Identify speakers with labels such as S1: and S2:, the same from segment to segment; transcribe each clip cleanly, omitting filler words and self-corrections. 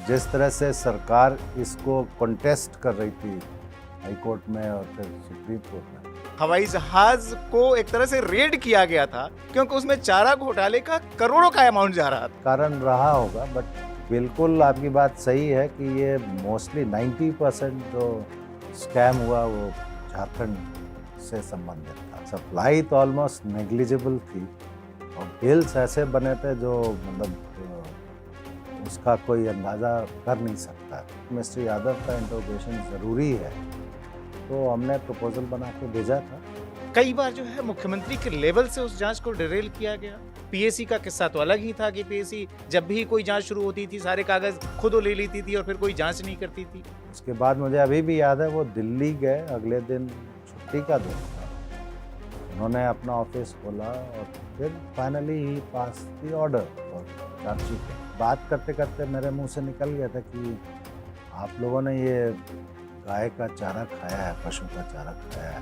S1: जिस तरह से सरकार इसको कॉन्टेस्ट कर रही थी हाई कोर्ट में और फिर सुप्रीम कोर्ट में,
S2: हवाई जहाज को एक तरह से रेड किया गया था क्योंकि उसमें चारा घोटाले का करोड़ों का अमाउंट जा रहा था।
S1: कारण रहा होगा, बट बिल्कुल आपकी बात सही है कि ये मोस्टली 90% जो स्कैम हुआ वो झारखंड से संबंधित था। सप्लाई तो ऑलमोस्ट नेग्लिजिबल थी और बिल्स ऐसे बने थे जो मतलब उसका कोई अंदाज़ा कर नहीं सकता। मिस्टर यादव का इंट्रोगेशन ज़रूरी है, तो हमने प्रपोजल बना के भेजा था।
S2: कई बार जो है मुख्यमंत्री के लेवल से उस जांच को डिरेल किया गया। पीएसी का किस्सा तो अलग ही था कि पीएसी जब भी कोई जांच शुरू होती थी सारे कागज खुद ले लेती थी और फिर कोई जांच नहीं करती थी।
S1: उसके बाद मुझे अभी भी याद है, वो दिल्ली गए, अगले दिन छुट्टी का दिन था, उन्होंने अपना ऑफिस खोला और फिर finally he pass the order और चार्जशीट। बात करते करते मेरे मुंह से निकल गया था कि आप लोगों ने ये गाय का चारा खाया है, पशु का चारा खाया है,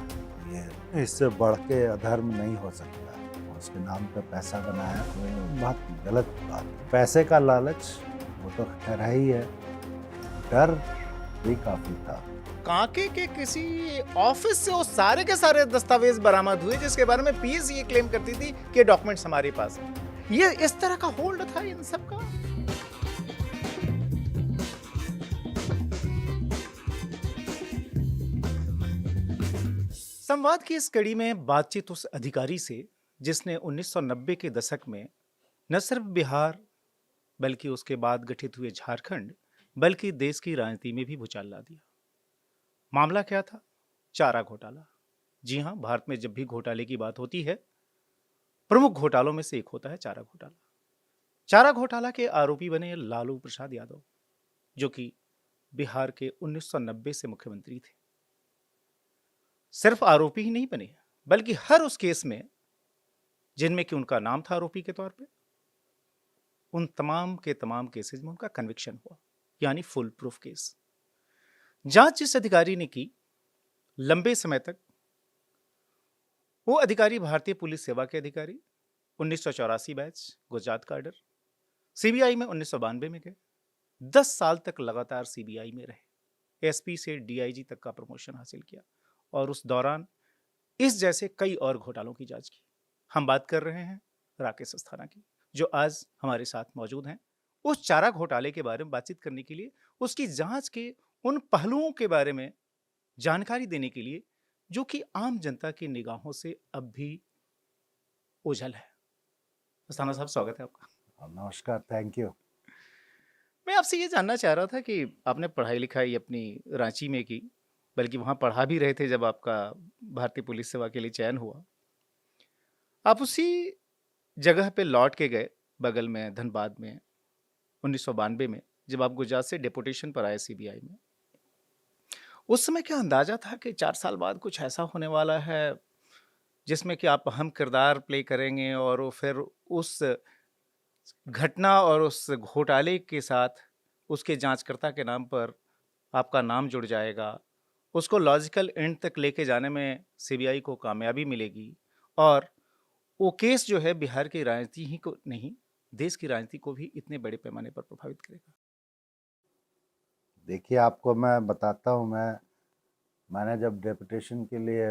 S1: ये इससे बढ़ के अधर्म नहीं हो सकता। उसके नाम पे पैसा बनाया तो ये बहुत गलत बात है। पैसे का लालच वो तो खैर ही है, डर भी काफी था।
S2: कांके के किसी ऑफिस से वो सारे के सारे दस्तावेज बरामद हुए जिसके बारे में पीएसी ये क्लेम करती थी कि डॉक्यूमेंट्स हमारे पास हैं। ये इस तरह का होल्ड था इन सब का। संवाद की इस कड़ी में बातचीत उस अधिकारी से जिसने 1990 के दशक में न सिर्फ बिहार बल्कि उसके बाद गठित हुए झारखंड बल्कि देश की राजनीति में भी भूचाल ला दिया। मामला क्या था? चारा घोटाला। जी हां, भारत में जब भी घोटाले की बात होती है प्रमुख घोटालों में से एक होता है चारा घोटाला। चारा घोटाला के आरोपी बने लालू प्रसाद यादव, जो कि बिहार के 1990 से मुख्यमंत्री थे। सिर्फ आरोपी ही नहीं बने बल्कि हर उस केस में जिनमें कि उनका नाम था आरोपी के तौर पे, उन तमाम के तमाम केसेस में उनका कन्विक्शन हुआ, यानी फुल प्रूफ केस। जांच जिस अधिकारी ने की, लंबे समय तक वो अधिकारी भारतीय पुलिस सेवा के अधिकारी, 1984 बैच गुजरात काडर, सीबीआई में 1992 में गए, 10 साल तक लगातार सीबीआई में रहे, एसपी से डीआईजी तक का प्रमोशन हासिल किया और उस दौरान इस जैसे कई और घोटालों की जांच की। हम बात कर रहे हैं राकेश अस्थाना की, जो आज हमारे साथ मौजूद हैं। उस चारा घोटाले के बारे में बातचीत करने के लिए, उसकी जांच के उन पहलुओं के बारे में जानकारी देने के लिए जो कि आम जनता की निगाहों से अब भी ओझल है। अस्थाना साहब, स्वागत है आपका।
S1: नमस्कार, थैंक यू।
S2: मैं आपसे ये जानना चाह रहा था कि आपने पढ़ाई लिखाई अपनी रांची में की, बल्कि वहां पढ़ा भी रहे थे जब आपका भारतीय पुलिस सेवा के लिए चयन हुआ। आप उसी जगह पे लौट के गए, बगल में धनबाद में 1992 में, जब आप गुजरात से डेपुटेशन पर आए सीबीआई में। उस समय क्या अंदाजा था कि 4 साल बाद कुछ ऐसा होने वाला है जिसमें कि आप अहम किरदार प्ले करेंगे और वो फिर उस घटना और उस घोटाले के साथ उसके जांचकर्ता के नाम पर आपका नाम जुड़ जाएगा, उसको लॉजिकल एंड तक लेके जाने में सीबीआई को कामयाबी मिलेगी और वो केस जो है बिहार की राजनीति ही को नहीं, देश की राजनीति को भी इतने बड़े पैमाने पर प्रभावित करेगा?
S1: देखिए, आपको मैं बताता हूँ, मैंने जब डेपुटेशन के लिए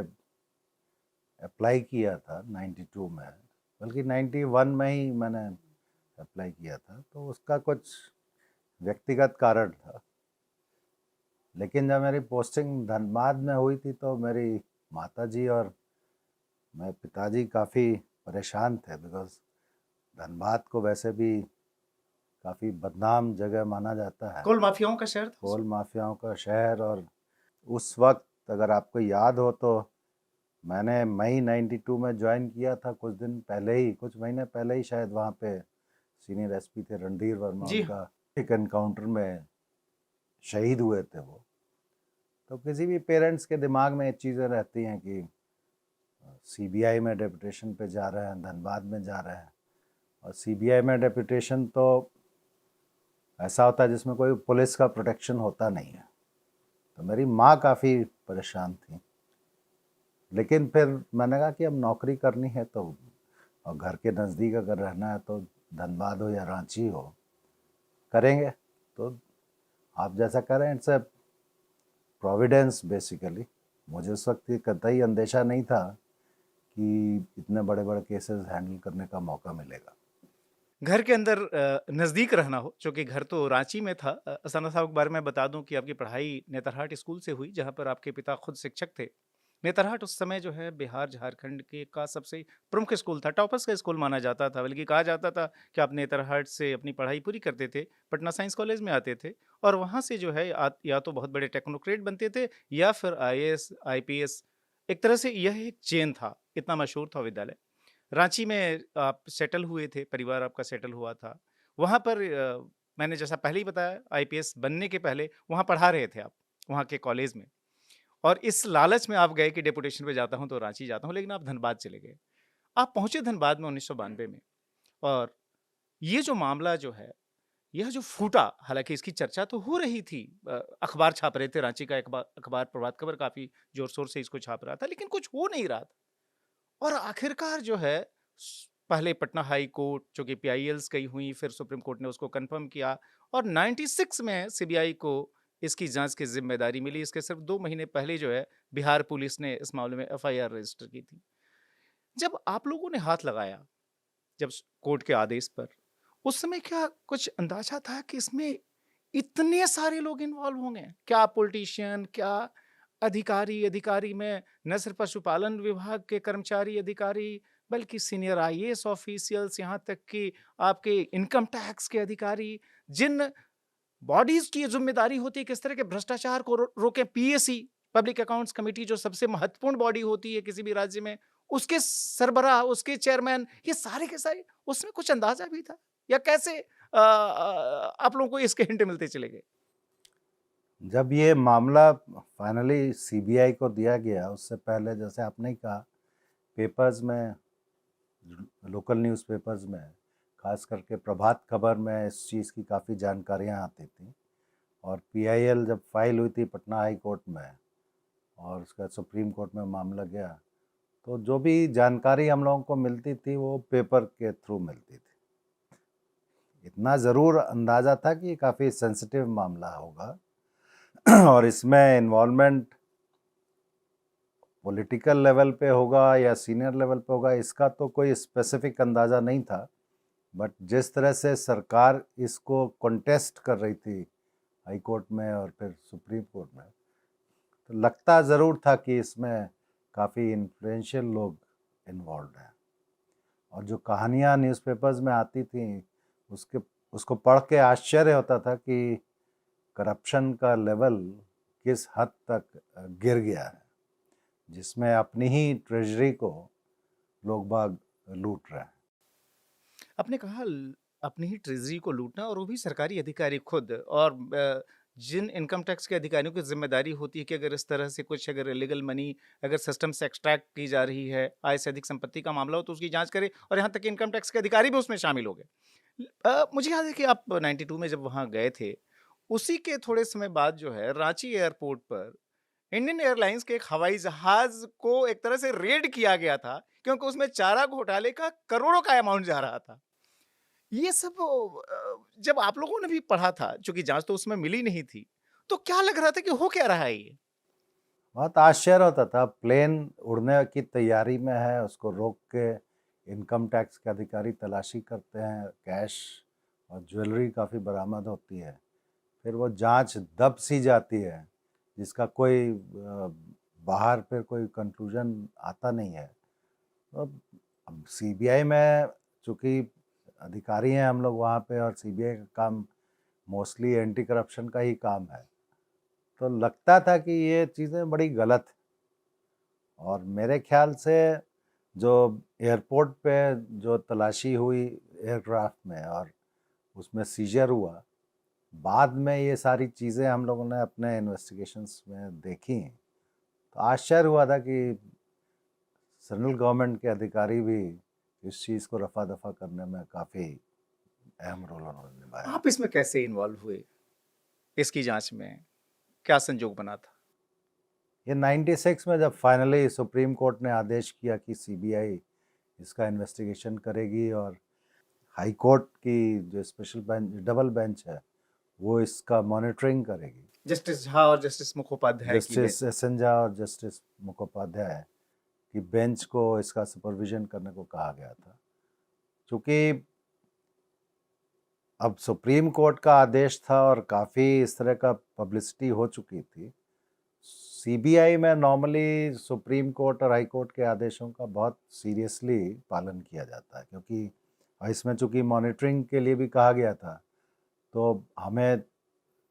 S1: अप्लाई किया था 92 में, बल्कि 91 में ही मैंने अप्लाई किया था, तो उसका कुछ व्यक्तिगत कारण था। लेकिन जब मेरी पोस्टिंग धनबाद में हुई थी तो मेरी माताजी और मेरे पिताजी काफ़ी परेशान थे, बिकॉज धनबाद को वैसे भी काफ़ी बदनाम जगह माना जाता है,
S2: कोल माफियाओं का शहर था।
S1: कोल माफियाओं का शहर। और उस वक्त अगर आपको याद हो तो मैंने मई 92 में ज्वाइन किया था, कुछ दिन पहले ही, कुछ महीने पहले ही शायद, वहाँ पे सीनियर एसपी थे रणधीर वर्मा,
S2: जी
S1: उनका एक एनकाउंटर में शहीद हुए थे वो। तो किसी भी पेरेंट्स के दिमाग में ये चीज़ें रहती हैं कि सीबीआई में डेपुटेशन पे जा रहे हैं, धनबाद में जा रहे हैं, और सीबीआई में डेपुटेशन तो ऐसा होता है जिसमें कोई पुलिस का प्रोटेक्शन होता नहीं है। तो मेरी माँ काफ़ी परेशान थी, लेकिन फिर मैंने कहा कि अब नौकरी करनी है तो, और घर के नज़दीक अगर रहना है तो धनबाद हो या रांची हो, करेंगे। तो आप जैसा कह रहे हैं, इट्स ए प्रोविडेंस बेसिकली। मुझे उस वक्त ये कतई अंदेशा नहीं था कि इतने बड़े बड़े केसेस हैंडल करने का मौका मिलेगा।
S2: घर के अंदर नज़दीक रहना हो, चूँकि घर तो रांची में था। सना साहब के बारे में बता दूँ कि आपकी पढ़ाई नेतरहाट स्कूल से हुई, जहाँ पर आपके पिता खुद शिक्षक थे। नेतरहाट उस समय जो है बिहार झारखंड के का सबसे प्रमुख स्कूल था, टॉपर्स का स्कूल माना जाता था। बल्कि कहा जाता था कि आप नेतरहाट से अपनी पढ़ाई पूरी करते थे, पटना साइंस कॉलेज में आते थे और वहाँ से जो है या तो बहुत बड़े टेक्नोक्रेट बनते थे या फिर आईएएस, आईपीएस। एक तरह से यह एक चेन था, इतना मशहूर था विद्यालय। रांची में आप सेटल हुए थे, परिवार आपका सेटल हुआ था। वहाँ पर मैंने जैसा पहले ही बताया, आईपीएस बनने के पहले वहाँ पढ़ा रहे थे आप, वहाँ के कॉलेज में। और इस लालच में आप गए कि डेपुटेशन पे जाता हूँ तो रांची जाता हूँ, लेकिन आप धनबाद चले गए। आप पहुँचे धनबाद में 1992 में, और ये जो मामला जो है, यह जो फूटा, हालाँकि इसकी चर्चा तो हो रही थी। अखबार छाप रहे थे, रांची का अखबार प्रभात खबर काफ़ी ज़ोर-शोर से इसको छाप रहा था, लेकिन कुछ हो नहीं रहा था। और आखिरकार जो है पहले पटना हाई कोर्ट, जो कि पीआईएल्स गई हुई, फिर सुप्रीम कोर्ट ने उसको कंफर्म किया और 96 में सीबीआई को इसकी जांच की जिम्मेदारी मिली। इसके सिर्फ 2 महीने पहले जो है बिहार पुलिस ने इस मामले में एफआईआर रजिस्टर की थी। जब आप लोगों ने हाथ लगाया, जब कोर्ट के आदेश पर, उस समय क्या कुछ अंदाजा था कि इसमें इतने सारे लोग इन्वॉल्व होंगे? क्या पॉलिटिशियन, क्या अधिकारी, अधिकारी में न सिर्फ पशुपालन विभाग के कर्मचारी, अधिकारी, बल्कि सीनियर आईएएस ऑफिशियल्स, यहाँ तक कि आपके इनकम टैक्स के अधिकारी, जिन बॉडीज की ये जिम्मेदारी होती है किस तरह के भ्रष्टाचार को रोकें। पीएसी, पब्लिक अकाउंट्स कमेटी, जो सबसे महत्वपूर्ण बॉडी होती है किसी भी राज्य में, उसके सरबराह, उसके चेयरमैन, ये सारे के सारे, उसमें कुछ अंदाजा भी था या कैसे आप लोगों को इसके हिंट मिलते चले गए?
S1: जब ये मामला फाइनली सीबीआई को दिया गया, उससे पहले जैसे आपने ही कहा, पेपर्स में, लोकल न्यूज़पेपर्स में, खास करके प्रभात खबर में इस चीज़ की काफ़ी जानकारियाँ आती थी। और पीआईएल जब फाइल हुई थी पटना हाई कोर्ट में और उसका सुप्रीम कोर्ट में मामला गया, तो जो भी जानकारी हम लोगों को मिलती थी वो पेपर के थ्रू मिलती थी। इतना ज़रूर अंदाज़ा था कि ये काफ़ी सेंसिटिव मामला होगा और इसमें इन्वॉल्वमेंट पॉलिटिकल लेवल पे होगा या सीनियर लेवल पे होगा, इसका तो कोई स्पेसिफिक अंदाज़ा नहीं था। बट जिस तरह से सरकार इसको कॉन्टेस्ट कर रही थी हाई कोर्ट में और फिर सुप्रीम कोर्ट में, तो लगता ज़रूर था कि इसमें काफ़ी इन्फ्लुएंशियल लोग इन्वॉल्व हैं। और जो कहानियाँ न्यूज़पेपर्स में आती थी, उसको पढ़ के आश्चर्य होता था कि करप्शन का लेवल किस हद तक गिर गया है, जिसमें अपनी ही ट्रेजरी को लोग बाग लूट रहे हैं।
S2: आपने कहा अपनी ही ट्रेजरी को लूटना, और वो भी सरकारी अधिकारी खुद। और जिन इनकम टैक्स के अधिकारियों की जिम्मेदारी होती है कि अगर इस तरह से कुछ, अगर इलीगल मनी अगर सिस्टम से एक्सट्रैक्ट की जा रही है, आय से अधिक संपत्ति का मामला हो, तो उसकी जांच करे, और यहाँ तक कि इनकम टैक्स के अधिकारी भी उसमें शामिल हो गए। मुझे याद है कि आप 92 में जब वहाँ गए थे, उसी के थोड़े समय बाद जो है रांची एयरपोर्ट पर इंडियन एयरलाइंस के एक हवाई जहाज को एक तरह से रेड किया गया था, क्योंकि उसमें चारा घोटाले का करोड़ों का अमाउंट जा रहा था। ये सब जब आप लोगों ने भी पढ़ा था, चूँकि जाँच तो उसमें मिली नहीं थी, तो क्या लग रहा था कि हो क्या रहा है ये?
S1: बहुत आश्चर्य होता था, प्लेन उड़ने की तैयारी में है, उसको रोक के इनकम टैक्स के अधिकारी तलाशी करते हैं, कैश और ज्वेलरी काफ़ी बरामद होती है। फिर वो जांच दब सी जाती है, जिसका कोई बाहर फिर कोई कंक्लूजन आता नहीं है। तो अब सीबीआई में चूँकि अधिकारी हैं हम लोग वहाँ पे, और सीबीआई का काम मोस्टली एंटी करप्शन का ही काम है, तो लगता था कि ये चीज़ें बड़ी गलत हैं। और मेरे ख्याल से जो एयरपोर्ट पे जो तलाशी हुई एयरक्राफ्ट में और उसमें सीजर हुआ, बाद में ये सारी चीज़ें हम लोगों ने अपने इन्वेस्टिगेशंस में देखी, तो आश्चर्य हुआ था कि सेंट्रल गवर्नमेंट के अधिकारी भी इस चीज़ को रफा दफा करने में काफ़ी अहम रोल उन्होंने निभाया।
S2: आप इसमें कैसे इन्वॉल्व हुए? इसकी जाँच में क्या संजोग बना था?
S1: ये 96 में जब फाइनली सुप्रीम कोर्ट ने आदेश किया कि सीबीआई इसका इन्वेस्टिगेशन करेगी, और हाई कोर्ट की जो स्पेशल बेंच, डबल बेंच है, वो इसका मॉनिटरिंग करेगी।
S2: जस्टिस झा और जस्टिस मुखोपाध्याय की
S1: जस्टिस एस एन झा और जस्टिस मुखोपाध्याय की बेंच को इसका सुपरविजन करने को कहा गया था। क्योंकि अब सुप्रीम कोर्ट का आदेश था और काफ़ी इस तरह का पब्लिसिटी हो चुकी थी। सीबीआई में नॉर्मली सुप्रीम कोर्ट और हाई कोर्ट के आदेशों का बहुत सीरियसली पालन किया जाता है, क्योंकि इसमें चूंकि मॉनिटरिंग के लिए भी कहा गया था, तो हमें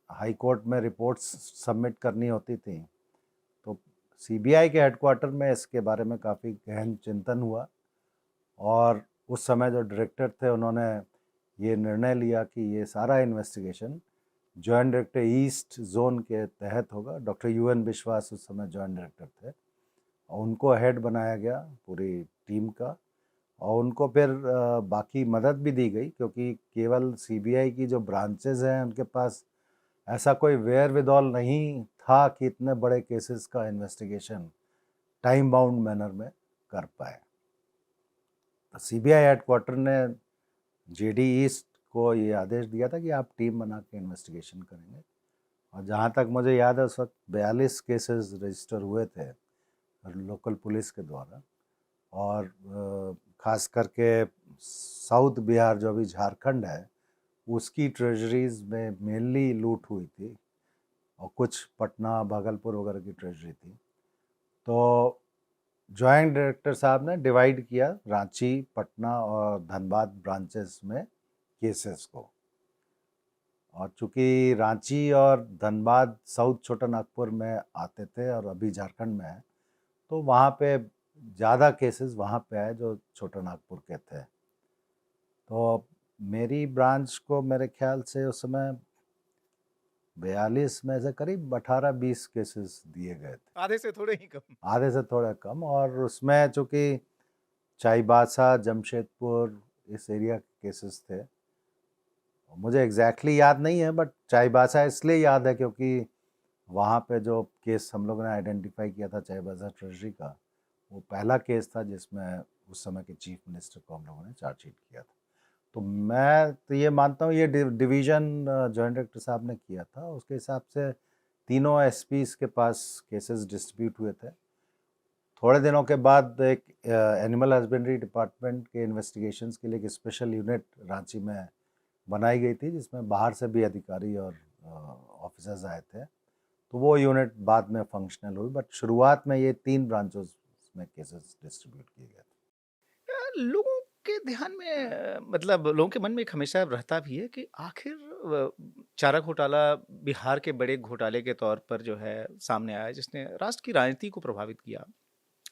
S1: हाई कोर्ट में रिपोर्ट्स सबमिट करनी होती थी। तो सीबीआई के हेडक्वार्टर में इसके बारे में काफ़ी गहन चिंतन हुआ और उस समय जो डायरेक्टर थे उन्होंने ये निर्णय लिया कि ये सारा investigation joint director east zone के तहत होगा। डॉक्टर यूएन विश्वास उस समय जॉइंट डायरेक्टर थे और उनको हेड बनाया गया पूरी टीम का, और उनको फिर बाकी मदद भी दी गई, क्योंकि केवल सीबीआई की जो ब्रांचेज हैं उनके पास ऐसा कोई वेयर विदॉल नहीं था कि इतने बड़े केसेस का इन्वेस्टिगेशन टाइम बाउंड मैनर में कर पाए। तो सीबीआई हेडक्वार्टर ने जेडी ईस्ट को ये आदेश दिया था कि आप टीम बना के इन्वेस्टिगेशन करेंगे। और जहाँ तक मुझे याद है उस वक्त 42 केसेस रजिस्टर हुए थे लोकल पुलिस के द्वारा, और ख़ास करके साउथ बिहार जो अभी झारखंड है उसकी ट्रेजरीज में मेनली लूट हुई थी, और कुछ पटना भागलपुर वगैरह की ट्रेजरी थी। तो जॉइंट डायरेक्टर साहब ने डिवाइड किया रांची, पटना और धनबाद ब्रांचेस में केसेस को, और चूँकि रांची और धनबाद साउथ छोटा नागपुर में आते थे और अभी झारखंड में है, तो वहाँ पे ज़्यादा केसेस वहाँ पे आए जो छोटा नागपुर के थे। तो मेरी ब्रांच को मेरे ख्याल से उस समय 42 में से करीब 18-20 केसेस दिए गए थे,
S2: आधे से थोड़े ही कम।
S1: आधे से थोड़ा कम। और उसमें चूँकि चाईबासा, जमशेदपुर इस एरिया के केसेस थे, मुझे एग्जैक्टली याद नहीं है, बट चाईबासा इसलिए याद है क्योंकि वहाँ पे जो केस हम लोगों ने आइडेंटिफाई किया था चाईबासा ट्रेजरी का, वो पहला केस था जिसमें उस समय के चीफ मिनिस्टर को हम लोगों ने चार्जशीट किया था। तो मैं तो ये मानता हूँ ये डिवीज़न जॉइंट डायरेक्टर साहब ने किया था, उसके हिसाब से तीनों एसपीज के पास केसेस डिस्ट्रीब्यूट हुए थे। थोड़े दिनों के बाद एक एनिमल हस्बेंड्री डिपार्टमेंट के इन्वेस्टिगेशंस के लिए एक स्पेशल यूनिट रांची में बनाई गई थी, जिसमें बाहर से भी अधिकारी और ऑफिसर्स आए थे। तो वो यूनिट बाद में फंक्शनल हुई, बट शुरुआत में ये 3 ब्रांचेस में केसेस डिस्ट्रीब्यूट किए गए थे।
S2: लोगों के ध्यान में मतलब लोगों के मन में एक हमेशा रहता भी है कि आखिर चारा घोटाला बिहार के बड़े घोटाले के तौर पर जो है सामने आया, जिसने राष्ट्र की राजनीति को प्रभावित किया।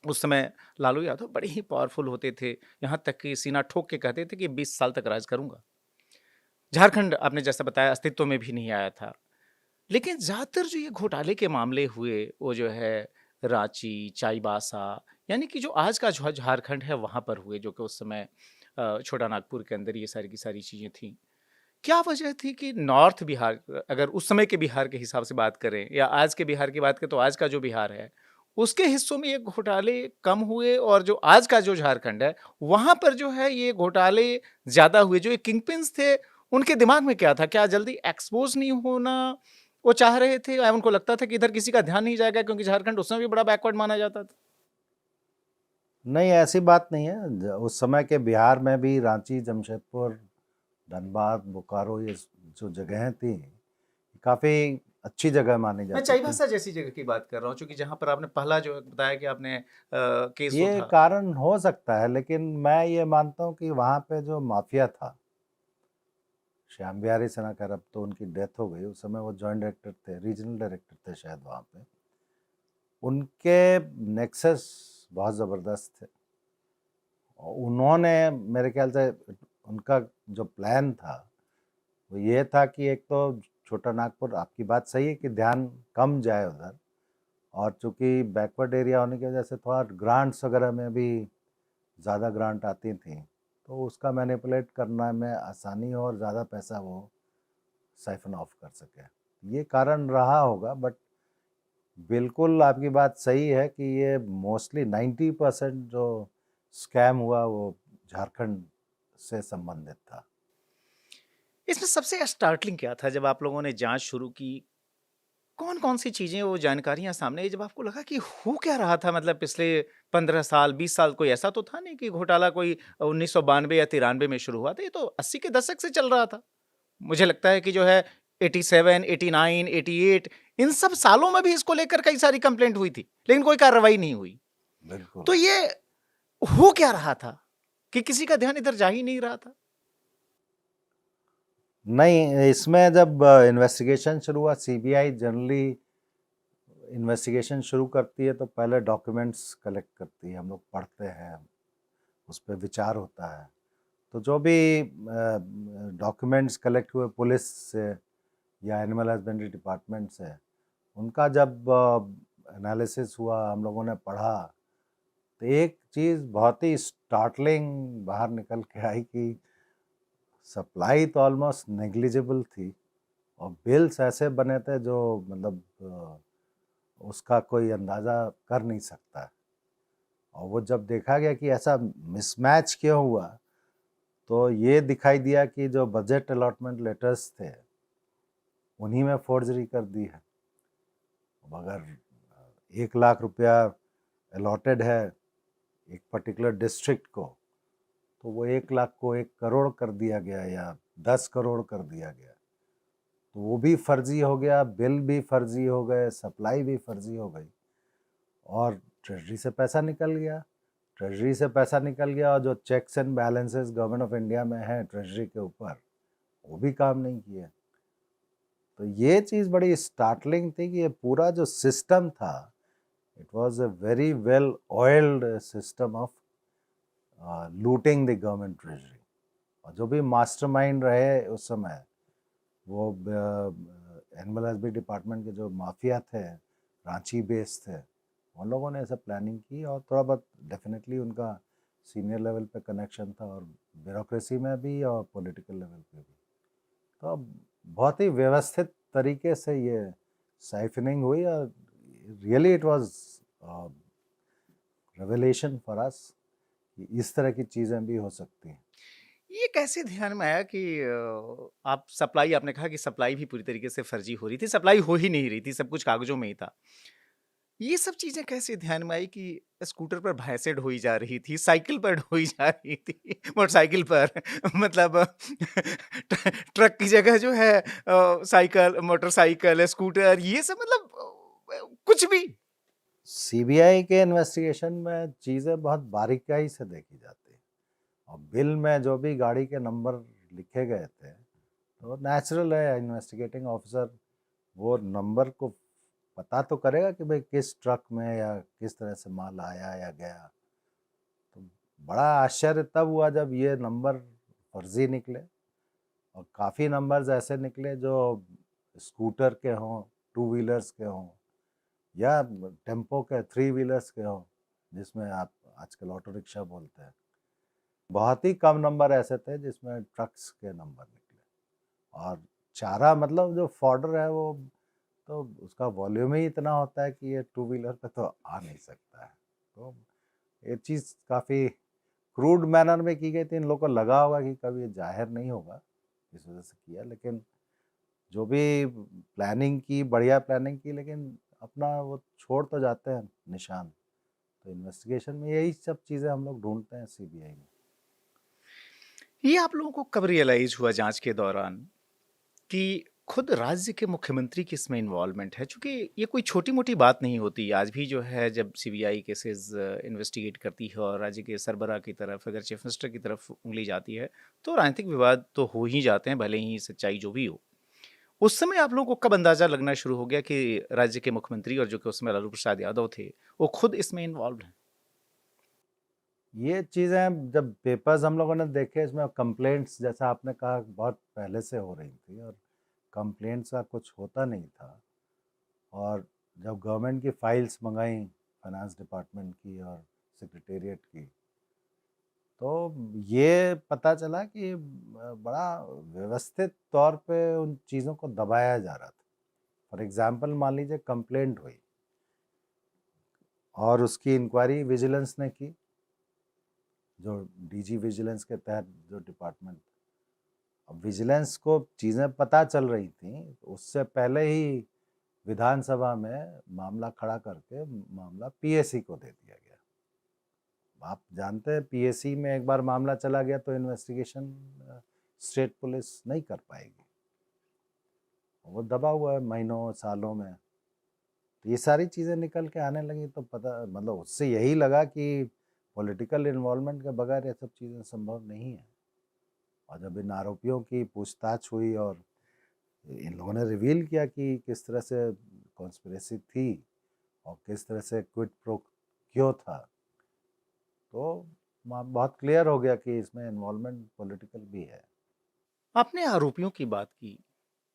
S2: उस समय लालू यादव बड़े ही पावरफुल होते थे, यहाँ तक कि सीना ठोक के कहते थे कि 20 साल तक राज करूंगा। झारखंड आपने जैसा बताया अस्तित्व में भी नहीं आया था। लेकिन ज़्यादातर जो ये घोटाले के मामले हुए वो जो है रांची, चाईबासा, यानी कि जो आज का जो झारखंड है वहाँ पर हुए, जो कि उस समय छोटा नागपुर के अंदर ये सारी की सारी चीज़ें थीं। क्या वजह थी कि नॉर्थ बिहार, अगर उस समय के बिहार के हिसाब से बात करें या आज के बिहार की बात करें, तो आज का जो बिहार है उसके हिस्सों में ये घोटाले कम हुए, और जो आज का जो झारखंड है वहाँ पर जो है ये घोटाले ज़्यादा हुए? जो ये किंगपिन्स थे उनके दिमाग में क्या था? क्या जल्दी एक्सपोज नहीं होना वो चाह रहे थे, या उनको लगता था कि इधर किसी का ध्यान नहीं जाएगा, क्योंकि झारखंड उस समय भी बड़ा बैकवर्ड माना जाता था?
S1: नहीं, ऐसी बात नहीं है। उस समय के बिहार में भी रांची, जमशेदपुर, धनबाद, बोकारो, ये जो जगहें थी काफ़ी अच्छी जगह मानी
S2: मैं
S1: जाती थी।
S2: चाईबासा जैसी जगह की बात कर रहा हूँ, क्योंकि जहां पर आपने पहला जो बताया कि आपने केस
S1: ये
S2: उठा।
S1: कारण हो सकता है, लेकिन मैं ये मानता हूँ कि वहाँ पे जो माफिया था, श्याम बिहारी सिन्हा, खैर अब तो उनकी डेथ हो गई, उस समय वो जॉइंट डायरेक्टर थे, रीजनल डायरेक्टर थे शायद वहाँ पे, उनके नेक्सस बहुत ज़बरदस्त थे। और उन्होंने मेरे ख्याल से उनका जो प्लान था वो ये था कि एक तो छोटा नागपुर, आपकी बात सही है कि ध्यान कम जाए उधर, और चूंकि बैकवर्ड एरिया होने की वजह से थोड़ा ग्रांट्स वगैरह में भी ज़्यादा ग्रांट आती थी, तो उसका मैनिपुलेट करना में आसानी हो और ज़्यादा पैसा वो साइफन ऑफ कर सके, ये कारण रहा होगा। बट बिल्कुल आपकी बात सही है कि ये मोस्टली 90% जो स्कैम हुआ वो झारखंड से संबंधित था।
S2: इसमें सबसे स्टार्टलिंग क्या था जब आप लोगों ने जांच शुरू की? कौन-कौन सी चीज़ें, वो जानकारियाँ सामने आई जब आपको लगा कि हो क्या रहा था? मतलब पिछले 15 साल, 20 साल कोई ऐसा तो था नहीं कि घोटाला कोई 1992 या 93 में शुरू हुआ था, ये तो 80 के दशक से चल रहा था। मुझे लगता है कि जो है 87, 89, 88 इन सब सालों में भी इसको लेकर कई सारी कंप्लेंट हुई थी, लेकिन कोई कार्रवाई नहीं हुई।
S1: बिल्कुल।
S2: तो ये हो क्या रहा था कि किसी का ध्यान इधर जा ही नहीं रहा था?
S1: नहीं, इसमें जब इन्वेस्टिगेशन शुरू हुआ, सीबीआई जनरली इन्वेस्टिगेशन शुरू करती है तो पहले डॉक्यूमेंट्स कलेक्ट करती है, हम लोग पढ़ते हैं, उस पर विचार होता है। तो जो भी डॉक्यूमेंट्स कलेक्ट हुए पुलिस से या एनिमल हस्बेंड्री डिपार्टमेंट से, उनका जब एनालिसिस हुआ, हम लोगों ने पढ़ा, तो एक चीज़ बहुत ही स्टार्टलिंग बाहर निकल के आई कि सप्लाई तो ऑलमोस्ट नेग्लिजिबल थी और बिल्स ऐसे बने थे जो मतलब उसका कोई अंदाज़ा कर नहीं सकता है। और वो जब देखा गया कि ऐसा मिसमैच क्यों हुआ, तो ये दिखाई दिया कि जो बजट अलॉटमेंट लेटर्स थे उन्हीं में फोर्जरी कर दी है। अब अगर 1 लाख रुपया अलॉटेड है एक पर्टिकुलर डिस्ट्रिक्ट को, तो वो 1 लाख को 1 करोड़ कर दिया गया या 10 करोड़ कर दिया गया, तो वो भी फर्जी हो गया, बिल भी फर्जी हो गए, सप्लाई भी फर्जी हो गई और ट्रेजरी से पैसा निकल गया। ट्रेजरी से पैसा निकल गया और जो checks and balances government of India में है ट्रेजरी के ऊपर, वो भी काम नहीं किए। तो ये चीज़ बड़ी स्टार्टलिंग थी कि ये पूरा जो सिस्टम था, it was a very well oiled system of looting the government treasury. और जो भी मास्टरमाइंड रहे उस समय, वो एनिमल हस्बेंड्री डिपार्टमेंट के जो माफिया थे, रांची बेस थे, उन लोगों ने ऐसा प्लानिंग की और थोड़ा बहुत डेफिनेटली उनका सीनियर लेवल पे कनेक्शन था और ब्यूरोक्रेसी में भी और पॉलिटिकल लेवल पे भी। तो अब बहुत ही व्यवस्थित तरीके से ये साइफनिंग हुई और really it was revelation for us कि इस तरह की चीज़ें भी हो सकती हैं।
S2: ये कैसे ध्यान में आया कि आप सप्लाई, आपने कहा कि सप्लाई भी पूरी तरीके से फर्जी हो रही थी, सप्लाई हो ही नहीं रही थी, सब कुछ कागज़ों में ही था। ये सब चीज़ें कैसे ध्यान में आई कि स्कूटर पर भैंसें ढोई जा रही थी, साइकिल पर ढोई जा रही थी, मोटरसाइकिल पर मतलब ट्रक की जगह जो है साइकिल, मोटरसाइकिल, स्कूटर ये सब मतलब कुछ भी।
S1: सीबीआई के इन्वेस्टिगेशन में चीज़ें बहुत बारीकाई से देखी जाती हैं और बिल में जो भी गाड़ी के नंबर लिखे गए थे, तो नेचुरल है इन्वेस्टिगेटिंग ऑफिसर वो नंबर को पता तो करेगा कि भाई किस ट्रक में या किस तरह से माल आया या गया। तो बड़ा आश्चर्य तब हुआ जब ये नंबर फर्जी निकले और काफ़ी नंबर्स ऐसे निकले जो स्कूटर के हों, टू व्हीलर्स के हों या टेम्पो के, थ्री व्हीलर्स के हों, जिसमें आप आजकल ऑटो रिक्शा बोलते हैं। बहुत ही कम नंबर ऐसे थे जिसमें ट्रक्स के नंबर निकले और चारा मतलब जो फॉर्डर है वो तो उसका वॉल्यूम ही इतना होता है कि ये टू व्हीलर पे तो आ नहीं सकता है। तो ये चीज़ काफ़ी क्रूड मैनर में की गई थी, इन लोगों को लगा होगा कि कभी ये जाहिर नहीं होगा, इस वजह से किया। लेकिन जो भी प्लानिंग की, बढ़िया प्लानिंग की, लेकिन अपना वो छोड़ तो जाते हैं निशान। तो इन्वेस्टिगेशन में यही सब चीज़ें हम लोग ढूंढते हैं सीबीआई में।
S2: ये आप लोगों को कब रियलाइज़ हुआ जाँच के दौरान कि खुद राज्य के मुख्यमंत्री की इसमें इन्वॉल्वमेंट है? चूँकि ये कोई छोटी-मोटी बात नहीं होती। आज भी जो है जब सीबीआई केसेज़ इन्वेस्टिगेट करती है और राज्य के सरबराह की तरफ, अगर चीफ मिनिस्टर की तरफ उँगली जाती है, तो राजनीतिक विवाद तो हो ही जाते हैं, भले ही सच्चाई जो भी हो। उस समय आप लोगों को कब अंदाज़ा लगना शुरू हो गया कि राज्य के मुख्यमंत्री और जो कि उस समय लालू प्रसाद यादव थे, वो खुद इसमें इन्वॉल्व्ड हैं?
S1: ये चीज़ें जब पेपर्स हम लोगों ने देखे, इसमें कंप्लेंट्स जैसा आपने कहा बहुत पहले से हो रही थी और कंप्लेंट्स का कुछ होता नहीं था। और जब गवर्नमेंट की फाइल्स मंगाई फाइनेंस डिपार्टमेंट की और सेक्रेटेरिएट की, तो ये पता चला कि बड़ा व्यवस्थित तौर पे उन चीज़ों को दबाया जा रहा था। फॉर एग्जांपल मान लीजिए कंप्लेंट हुई और उसकी इंक्वायरी विजिलेंस ने की, जो डीजी विजिलेंस के तहत जो डिपार्टमेंट, अब विजिलेंस को चीज़ें पता चल रही थी, उससे पहले ही विधानसभा में मामला खड़ा करके मामला पीएसी को दे दिया गया। आप जानते हैं पीएसी में एक बार मामला चला गया तो इन्वेस्टिगेशन स्टेट पुलिस नहीं कर पाएगी, वो दबा हुआ है महीनों सालों में। तो ये सारी चीज़ें निकल के आने लगी तो पता मतलब उससे यही लगा कि पॉलिटिकल इन्वॉल्वमेंट के बगैर ये सब चीज़ें संभव नहीं है। और जब इन आरोपियों की पूछताछ हुई और इन लोगों ने रिवील किया कि किस तरह से कॉन्स्पिरेसी थी और किस तरह से क्विड प्रो क्यो था, तो बहुत क्लियर हो गया कि इसमें इन्वॉल्वमेंट पॉलिटिकल भी है।
S2: आपने आरोपियों की बात की,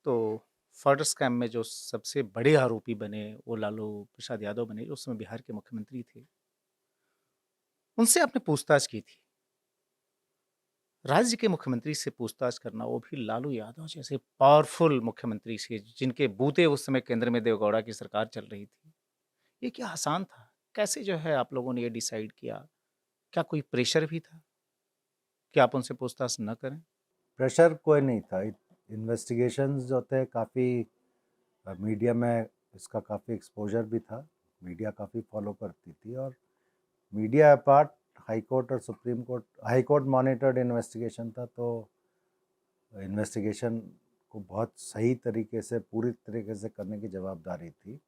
S2: तो फर्ड स्कैम में जो सबसे बड़े आरोपी बने वो लालू प्रसाद यादव बने, जो उस समय बिहार के मुख्यमंत्री थे। उनसे आपने पूछताछ की थी। राज्य के मुख्यमंत्री से पूछताछ करना, वो भी लालू यादव जैसे पावरफुल मुख्यमंत्री से, जिनके बूते उस समय केंद्र में देवगौड़ा की सरकार चल रही थी। ये क्या आसान था? कैसे जो है आप लोगों ने ये डिसाइड किया? क्या कोई प्रेशर भी था कि आप उनसे पूछताछ न करें?
S1: प्रेशर कोई नहीं था। इन्वेस्टिगेशंस जो थे काफ़ी मीडिया में इसका काफ़ी एक्सपोजर भी था, मीडिया काफ़ी फॉलो करती थी। और मीडिया अपार्ट हाई कोर्ट और supreme court, high court monitored investigation था, तो इन्वेस्टिगेशन को बहुत सही तरीके से पूरी तरीके से करने की जवाबदारी थी।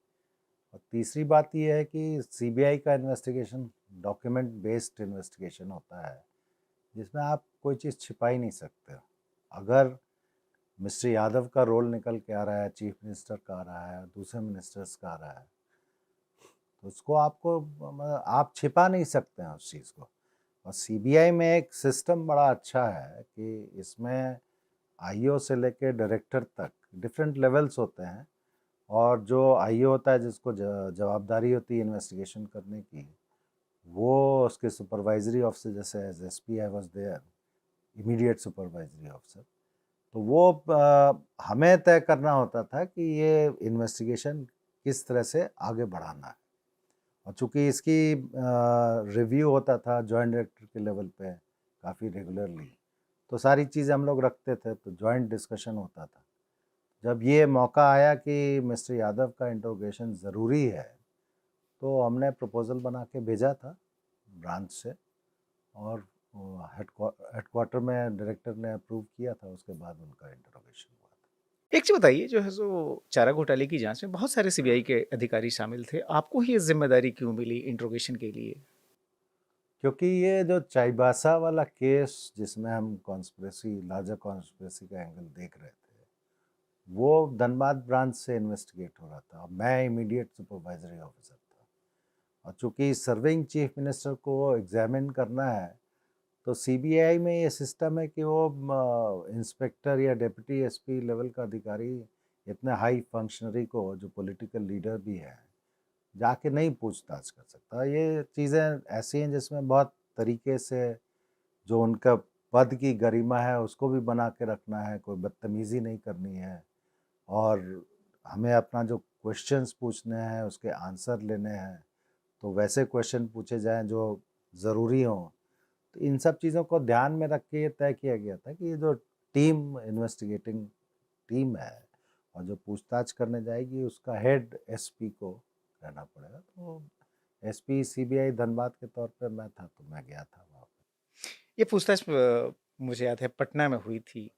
S1: और तीसरी बात यह है कि सीबीआई का इन्वेस्टिगेशन डॉक्यूमेंट बेस्ड इन्वेस्टिगेशन होता है, जिसमें आप कोई चीज़ छिपा ही नहीं सकते। अगर मिस्टर यादव का रोल निकल के आ रहा है, चीफ मिनिस्टर का आ रहा है, दूसरे मिनिस्टर्स का आ रहा है, तो उसको आपको आप छिपा नहीं सकते हैं उस चीज़ को। और सीबीआई में एक सिस्टम बड़ा अच्छा है कि इसमें आईओ से लेके डायरेक्टर तक डिफरेंट लेवल्स होते हैं, और जो आईओ होता है जिसको जवाबदारी होती है इन्वेस्टिगेशन करने की, वो उसके सुपरवाइजरी ऑफिसर, जैसे as SP I was there, immediate supervisory officer, तो वो हमें तय करना होता था कि ये इन्वेस्टिगेशन किस तरह से आगे बढ़ाना है। और चूँकि इसकी रिव्यू होता था जॉइंट डायरेक्टर के लेवल पे काफ़ी रेगुलरली, तो सारी चीज़ें हम लोग रखते थे, तो जॉइंट डिस्कशन होता था। जब ये मौका आया कि मिस्टर यादव का इंट्रोगेशन ज़रूरी है, तो हमने प्रपोज़ल बना के भेजा था ब्रांच से, और हेडक्वार्टर में डायरेक्टर ने अप्रूव किया था, उसके बाद उनका इंट्रोगेशन हुआ था।
S2: एक चीज़ बताइए, जो है सो चारा घोटाले की जांच में बहुत सारे सीबीआई के अधिकारी शामिल थे। आपको ही ये ज़िम्मेदारी क्यों मिली इंट्रोगेशन के लिए?
S1: क्योंकि ये जो चाईबासा वाला केस जिसमें हम कॉन्स्पिरेसी, लार्जर कॉन्स्पिरेसी का एंगल देख रहे थे, वो धनबाद ब्रांच से इन्वेस्टिगेट हो रहा था। मैं इमीडिएट सुपरवाइजरी ऑफिसर था, और चूंकि सर्विंग चीफ मिनिस्टर को एग्जामिन करना है, तो सीबीआई में ये सिस्टम है कि वो इंस्पेक्टर या डिप्टी एसपी लेवल का अधिकारी इतने हाई फंक्शनरी को, जो पॉलिटिकल लीडर भी है, जाके नहीं पूछताछ कर सकता। ये चीज़ें ऐसी हैं जिसमें बहुत तरीके से जो उनका पद की गरिमा है उसको भी बना के रखना है, कोई बदतमीज़ी नहीं करनी है, और हमें अपना जो क्वेश्चंस पूछने हैं उसके आंसर लेने हैं, तो वैसे क्वेश्चन पूछे जाएं जो ज़रूरी हों। तो इन सब चीज़ों को ध्यान में रख के ये तय किया गया था कि ये जो टीम, इन्वेस्टिगेटिंग टीम है, और जो पूछताछ करने जाएगी उसका हेड एसपी को रहना पड़ेगा। तो एसपी सीबीआई धनबाद के तौर पे मैं था, तो मैं गया था वहाँ पे।
S2: ये पूछताछ मुझे याद है पटना में हुई थी,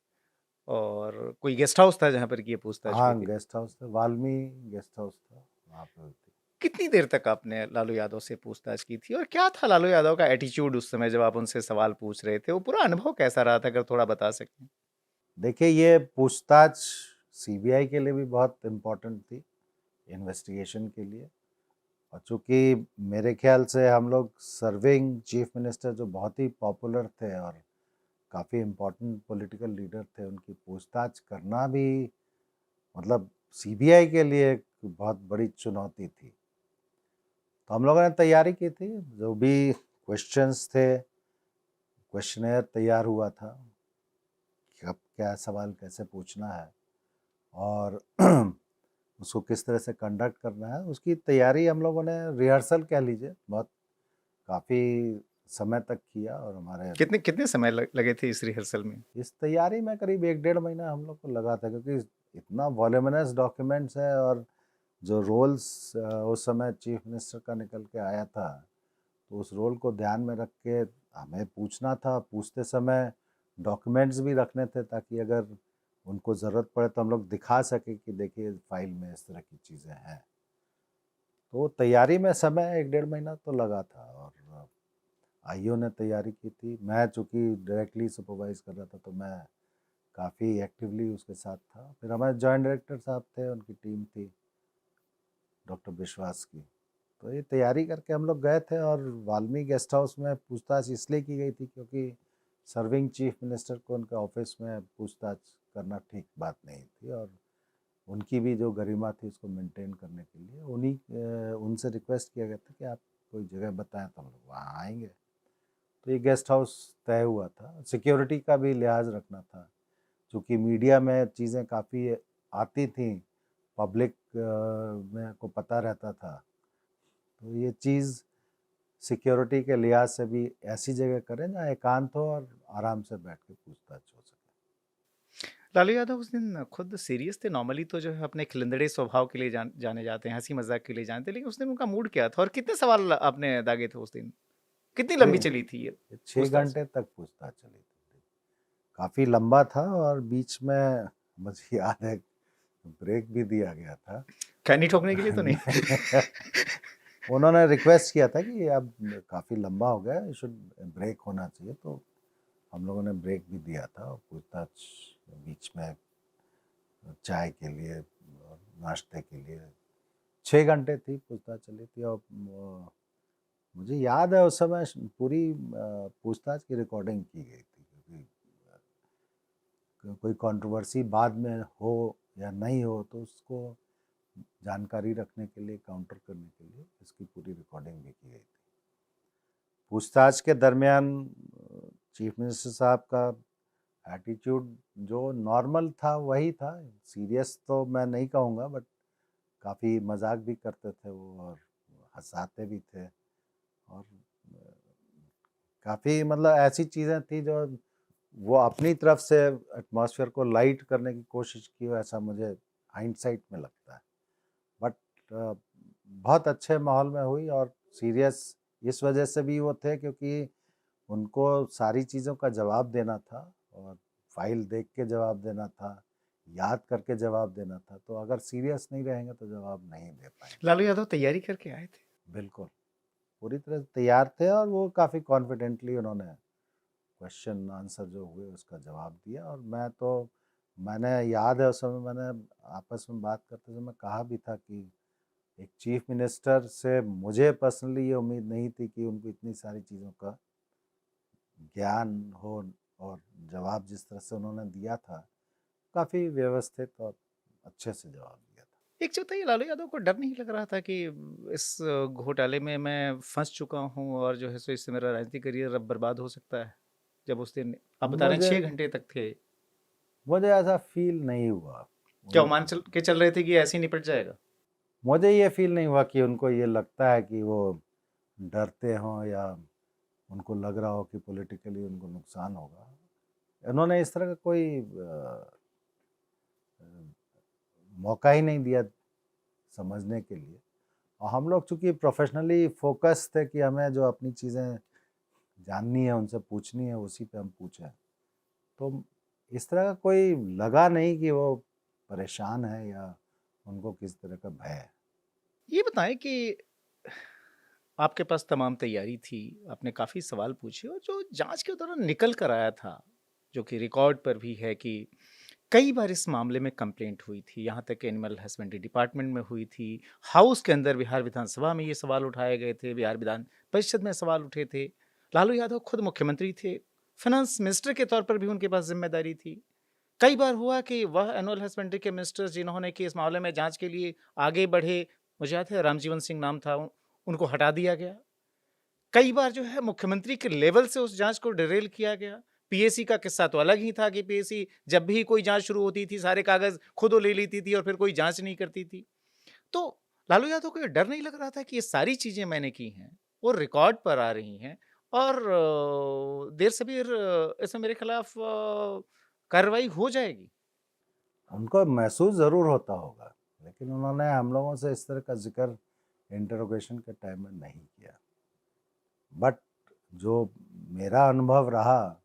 S2: और कोई गेस्ट हाउस था जहाँ पर कि ये पूछताछ हुई
S1: हाँ,
S2: थी।
S1: गेस्ट हाउस था, वाल्मी गेस्ट हाउस था, वहाँ पे हुई थी।
S2: कितनी देर तक आपने लालू यादव से पूछताछ की थी, और क्या था लालू यादव का एटीट्यूड उस समय जब आप उनसे सवाल पूछ रहे थे? वो पूरा अनुभव कैसा रहा था, अगर थोड़ा बता सकें?
S1: देखिए, ये पूछताछ सीबीआई के लिए भी बहुत इम्पोर्टेंट थी, इन्वेस्टिगेशन के लिए। और चूँकि मेरे ख्याल से हम लोग सर्विंग चीफ मिनिस्टर जो बहुत ही पॉपुलर थे और काफ़ी इम्पोर्टेंट पॉलिटिकल लीडर थे, उनकी पूछताछ करना भी मतलब सीबीआई के लिए एक बहुत बड़ी चुनौती थी। तो हम लोगों ने तैयारी की थी, जो भी क्वेश्चंस थे, क्वेश्चनेयर तैयार हुआ था, कब क्या सवाल कैसे पूछना है, और उसको किस तरह से कंडक्ट करना है, उसकी तैयारी हम लोगों ने, रिहर्सल कह लीजिए, बहुत काफ़ी समय तक किया और हमारे
S2: कितने कितने समय लगे थे इस रिहर्सल में?
S1: इस तैयारी में करीब 1 डेढ़ महीना हम लोग को लगा था, क्योंकि इतना वॉल्यूमिनस डॉक्यूमेंट्स है और जो रोल्स उस समय चीफ मिनिस्टर का निकल के आया था, तो उस रोल को ध्यान में रख के हमें पूछना था। पूछते समय डॉक्यूमेंट्स भी रखने थे, ताकि अगर उनको ज़रूरत पड़े तो हम लोग दिखा सके कि देखिए फाइल में इस तरह की चीज़ें हैं। तो तैयारी में समय 1 डेढ़ महीना तो लगा था, और आईओ ने तैयारी की थी। मैं चूँकि डायरेक्टली सुपरवाइज कर रहा था, तो मैं काफ़ी एक्टिवली उसके साथ था। फिर हमारे जॉइंट डायरेक्टर साहब थे, उनकी टीम थी डॉक्टर विश्वास की। तो ये तैयारी करके हम लोग गए थे, और वाल्मीकि गेस्ट हाउस में पूछताछ इसलिए की गई थी क्योंकि सर्विंग चीफ मिनिस्टर को उनके ऑफिस में पूछताछ करना ठीक बात नहीं थी, और उनकी भी जो गरिमा थी उसको मेंटेन करने के लिए उनसे रिक्वेस्ट किया गया था कि आप कोई जगह बताएं तो हम लोग वहाँ आएंगे। तो ये गेस्ट हाउस तय हुआ था। सिक्योरिटी का भी लिहाज रखना था, क्योंकि मीडिया में चीज़ें काफ़ी आती थी, पब्लिक में को पता रहता था। तो ये चीज़ सिक्योरिटी के लिहाज से भी ऐसी जगह करें जहाँ एकांत हो और आराम से बैठ के पूछताछ हो सके।
S2: लालू यादव उस दिन खुद सीरियस थे। नॉर्मली तो जो है अपने खिलंदड़े स्वभाव के लिए जाने जाते हैं, हंसी मजाक के लिए जानते हैं, लेकिन उस दिन उनका मूड क्या था और कितने सवाल आपने दागे थे उस दिन? कितनी लंबी चली थी ये
S1: 6
S2: पूछताछ?
S1: घंटे तक पूछताछ चली थी। काफ़ी लंबा था, और बीच में मुझे याद है ब्रेक भी दिया गया था।
S2: खैनी ठोकने के लिए तो नहीं?
S1: उन्होंने रिक्वेस्ट किया था कि अब काफ़ी लंबा हो गया, शुड ब्रेक होना चाहिए, तो हम लोगों ने ब्रेक भी दिया था। और पूछताछ बीच में चाय के लिए और नाश्ते के लिए 6 घंटे थी पूछताछ चली थी। और मुझे याद है उस समय पूरी पूछताछ की रिकॉर्डिंग की गई थी, क्योंकि कोई कंट्रोवर्सी बाद में हो या नहीं हो तो उसको जानकारी रखने के लिए, काउंटर करने के लिए इसकी पूरी रिकॉर्डिंग भी की गई थी। पूछताछ के दरमियान चीफ मिनिस्टर साहब का एटीट्यूड जो नॉर्मल था वही था। सीरियस तो मैं नहीं कहूँगा, बट काफ़ी मजाक भी करते थे वो, और हंसाते भी थे, और काफ़ी मतलब ऐसी चीज़ें थी जो वो अपनी तरफ से एटमॉस्फेयर को लाइट करने की कोशिश की हो, ऐसा मुझे हाइंडसाइट में लगता है। बट बहुत अच्छे माहौल में हुई, और सीरियस इस वजह से भी वो थे क्योंकि उनको सारी चीज़ों का जवाब देना था, और फाइल देख के जवाब देना था, याद करके जवाब देना था। तो अगर सीरियस नहीं रहेंगे तो जवाब नहीं दे पाएंगे।
S2: लालू यादव तैयारी करके आए थे?
S1: बिल्कुल पूरी तरह से तैयार थे, और वो काफ़ी कॉन्फिडेंटली उन्होंने क्वेश्चन आंसर जो हुए उसका जवाब दिया। और मैंने याद है उस समय मैंने आपस में बात करते समय कहा भी था कि एक चीफ मिनिस्टर से मुझे पर्सनली ये उम्मीद नहीं थी कि उनको इतनी सारी चीज़ों का ज्ञान हो, और जवाब जिस तरह से उन्होंने दिया था काफ़ी व्यवस्थित और अच्छे से जवाब दिया था।
S2: एक चीज़ बताइए, लालू यादव को डर नहीं लग रहा था कि इस घोटाले में मैं फंस चुका हूँ और जो है सो इससे मेरा राजनीतिक करियर अब बर्बाद हो सकता है? जब उस दिन आप बता रहे हैं
S1: मुझे
S2: 6 घंटे तक थे,
S1: मुझे ऐसा फील नहीं हुआ।
S2: क्या मान के चल रहे थे कि ऐसे ही निपट जाएगा?
S1: मुझे ये फील नहीं हुआ कि उनको ये लगता है कि वो डरते हों, या उनको लग रहा हो कि पॉलिटिकली उनको नुकसान होगा। इन्होंने इस तरह का कोई मौका ही नहीं दिया समझने के लिए। और हम लोग चूँकि प्रोफेशनली फोकस थे कि हमें जो अपनी चीज़ें जाननी है, उनसे पूछनी है, उसी पे हम पूछें। तो इस तरह का कोई लगा नहीं कि वो परेशान है या उनको किस तरह का भय है।
S2: ये बताएं कि आपके पास तमाम तैयारी थी, आपने काफ़ी सवाल पूछे और जो जांच के दौरान निकल कर आया था, जो कि रिकॉर्ड पर भी है कि कई बार इस मामले में कंप्लेंट हुई थी, यहाँ तक कि एनिमल हस्बेंड्री डिपार्टमेंट में हुई थी, हाउस के अंदर बिहार विधानसभा में ये सवाल उठाए गए थे, बिहार विधान परिषद में सवाल उठे थे। लालू यादव खुद मुख्यमंत्री थे, फाइनेंस मिनिस्टर के तौर पर भी उनके पास जिम्मेदारी थी। कई बार हुआ कि वह एनुअल हस्बेंड्री के मिनिस्टर जिन्होंने कि इस मामले में जांच के लिए आगे बढ़े, मुझे याद है रामजीवन सिंह नाम था, उनको हटा दिया गया। कई बार जो है मुख्यमंत्री के लेवल से उस जांच को डिरेल किया गया। पीएसी का किस्सा तो अलग ही था कि पीएसी जब भी कोई जांच शुरू होती थी सारे कागज खुद वो ले लेती थी और फिर कोई जांच नहीं करती थी। तो लालू यादव को ये डर नहीं लग रहा था कि ये सारी चीजें मैंने की हैं, वो रिकॉर्ड पर आ रही हैं और देर सबेर इसमें मेरे खिलाफ कार्रवाई हो जाएगी।
S1: उनको महसूस ज़रूर होता होगा, लेकिन उन्होंने हम लोगों से इस तरह का ज़िक्र इंटरोगेशन के टाइम में नहीं किया। बट जो मेरा अनुभव रहा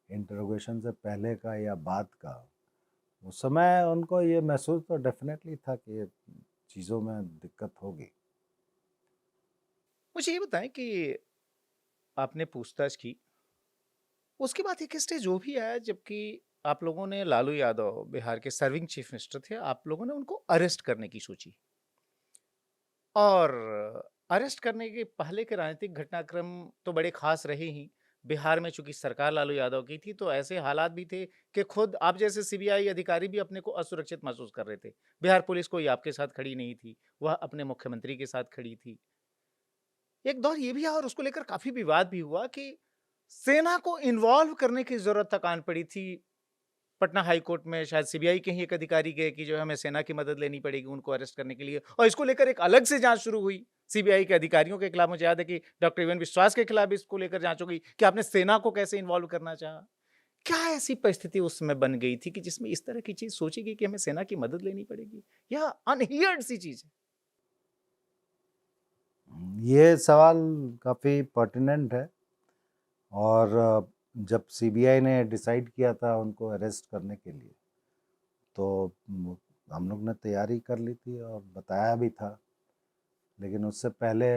S1: इंटरोगेशन से पहले का या बाद का, उस समय उनको ये महसूस तो डेफिनेटली था कि ये चीज़ों में दिक्कत होगी।
S2: मुझे ये बताएं कि आपने पूछताछ की, उसके बाद एक स्टेज वो भी आया जबकि आप लोगों ने लालू यादव बिहार के सर्विंग चीफ मिनिस्टर थे, आप लोगों ने उनको अरेस्ट करने की सोची। और अरेस्ट करने के पहले के राजनीतिक घटनाक्रम तो बड़े खास रहे ही। बिहार में चूंकि सरकार लालू यादव की थी तो ऐसे हालात भी थे कि खुद आप जैसे सीबीआई अधिकारी भी अपने को असुरक्षित महसूस कर रहे थे। बिहार पुलिस कोई आपके साथ खड़ी नहीं थी, वह अपने मुख्यमंत्री के साथ खड़ी थी। एक दौर ये भी आया और उसको लेकर काफी विवाद भी हुआ कि सेना को इन्वॉल्व करने की जरूरत तक आन पड़ी थी। पटना हाई कोर्ट में शायद सीबीआई के ही एक अधिकारी गए कि जो है हमें सेना की मदद लेनी पड़ेगी उनको अरेस्ट करने के लिए, और इसको लेकर एक अलग से जांच शुरू हुई सीबीआई के अधिकारियों के खिलाफ। मुझे याद है कि डॉक्टर एवन विश्वास के खिलाफ भी इसको लेकर जांच हो गई कि आपने सेना को कैसे इन्वॉल्व करना चाहा। क्या ऐसी परिस्थिति उस समय बन गई थी कि जिसमें इस तरह की चीज सोची गई कि हमें सेना की मदद लेनी पड़ेगी? या अनहियर्ड सी चीज है।
S1: ये सवाल काफ़ी पर्टिनेंट है। और जब सीबीआई ने डिसाइड किया था उनको अरेस्ट करने के लिए, तो हम लोग ने तैयारी कर ली थी और बताया भी था। लेकिन उससे पहले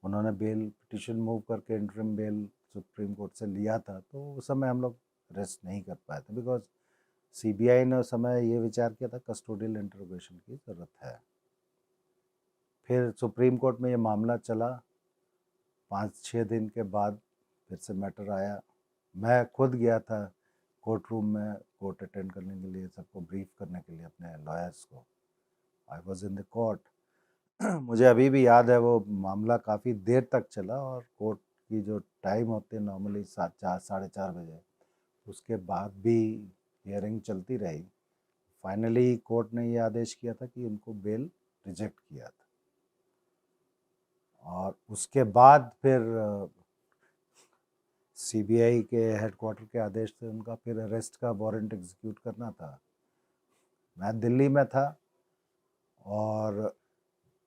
S1: उन्होंने बेल पिटिशन मूव करके इंटरिम बेल सुप्रीम कोर्ट से लिया था, तो उस समय हम लोग अरेस्ट नहीं कर पाए थे, बिकॉज सीबीआई ने उस समय ये विचार किया था कस्टोडियल इंटरोगेशन की ज़रूरत है। फिर सुप्रीम कोर्ट में ये मामला चला, 5-6 दिन के बाद फिर से मैटर आया। मैं खुद गया था कोर्ट रूम में कोर्ट अटेंड करने के लिए, सबको ब्रीफ करने के लिए, अपने लॉयर्स को। I was in the court. मुझे अभी भी याद है वो मामला काफ़ी देर तक चला और कोर्ट की जो टाइम होते हैं नॉर्मली 4 बजे, उसके बाद भी हियरिंग चलती रही। फाइनली कोर्ट ने ये आदेश किया था कि उनको बेल रिजेक्ट किया था। और उसके बाद फिर सीबीआई के हेडक्वार्टर के आदेश से उनका फिर अरेस्ट का वारंट एग्जीक्यूट करना था। मैं दिल्ली में था और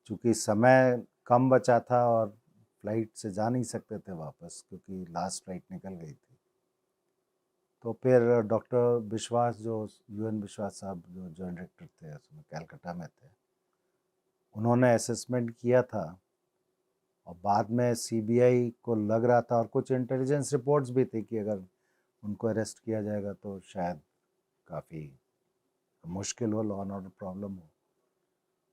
S1: चूँकि समय कम बचा था और फ्लाइट से जा नहीं सकते थे वापस क्योंकि लास्ट फ्लाइट निकल गई थी, तो फिर डॉक्टर विश्वास, जो यूएन विश्वास साहब जो जॉइंट डायरेक्टर थे उसमें कैलकाटा में थे, उन्होंने असेसमेंट किया था। और बाद में सीबीआई को लग रहा था और कुछ इंटेलिजेंस रिपोर्ट्स भी थी कि अगर उनको अरेस्ट किया जाएगा तो शायद काफ़ी मुश्किल हो, लॉ एंड ऑर्डर प्रॉब्लम हो।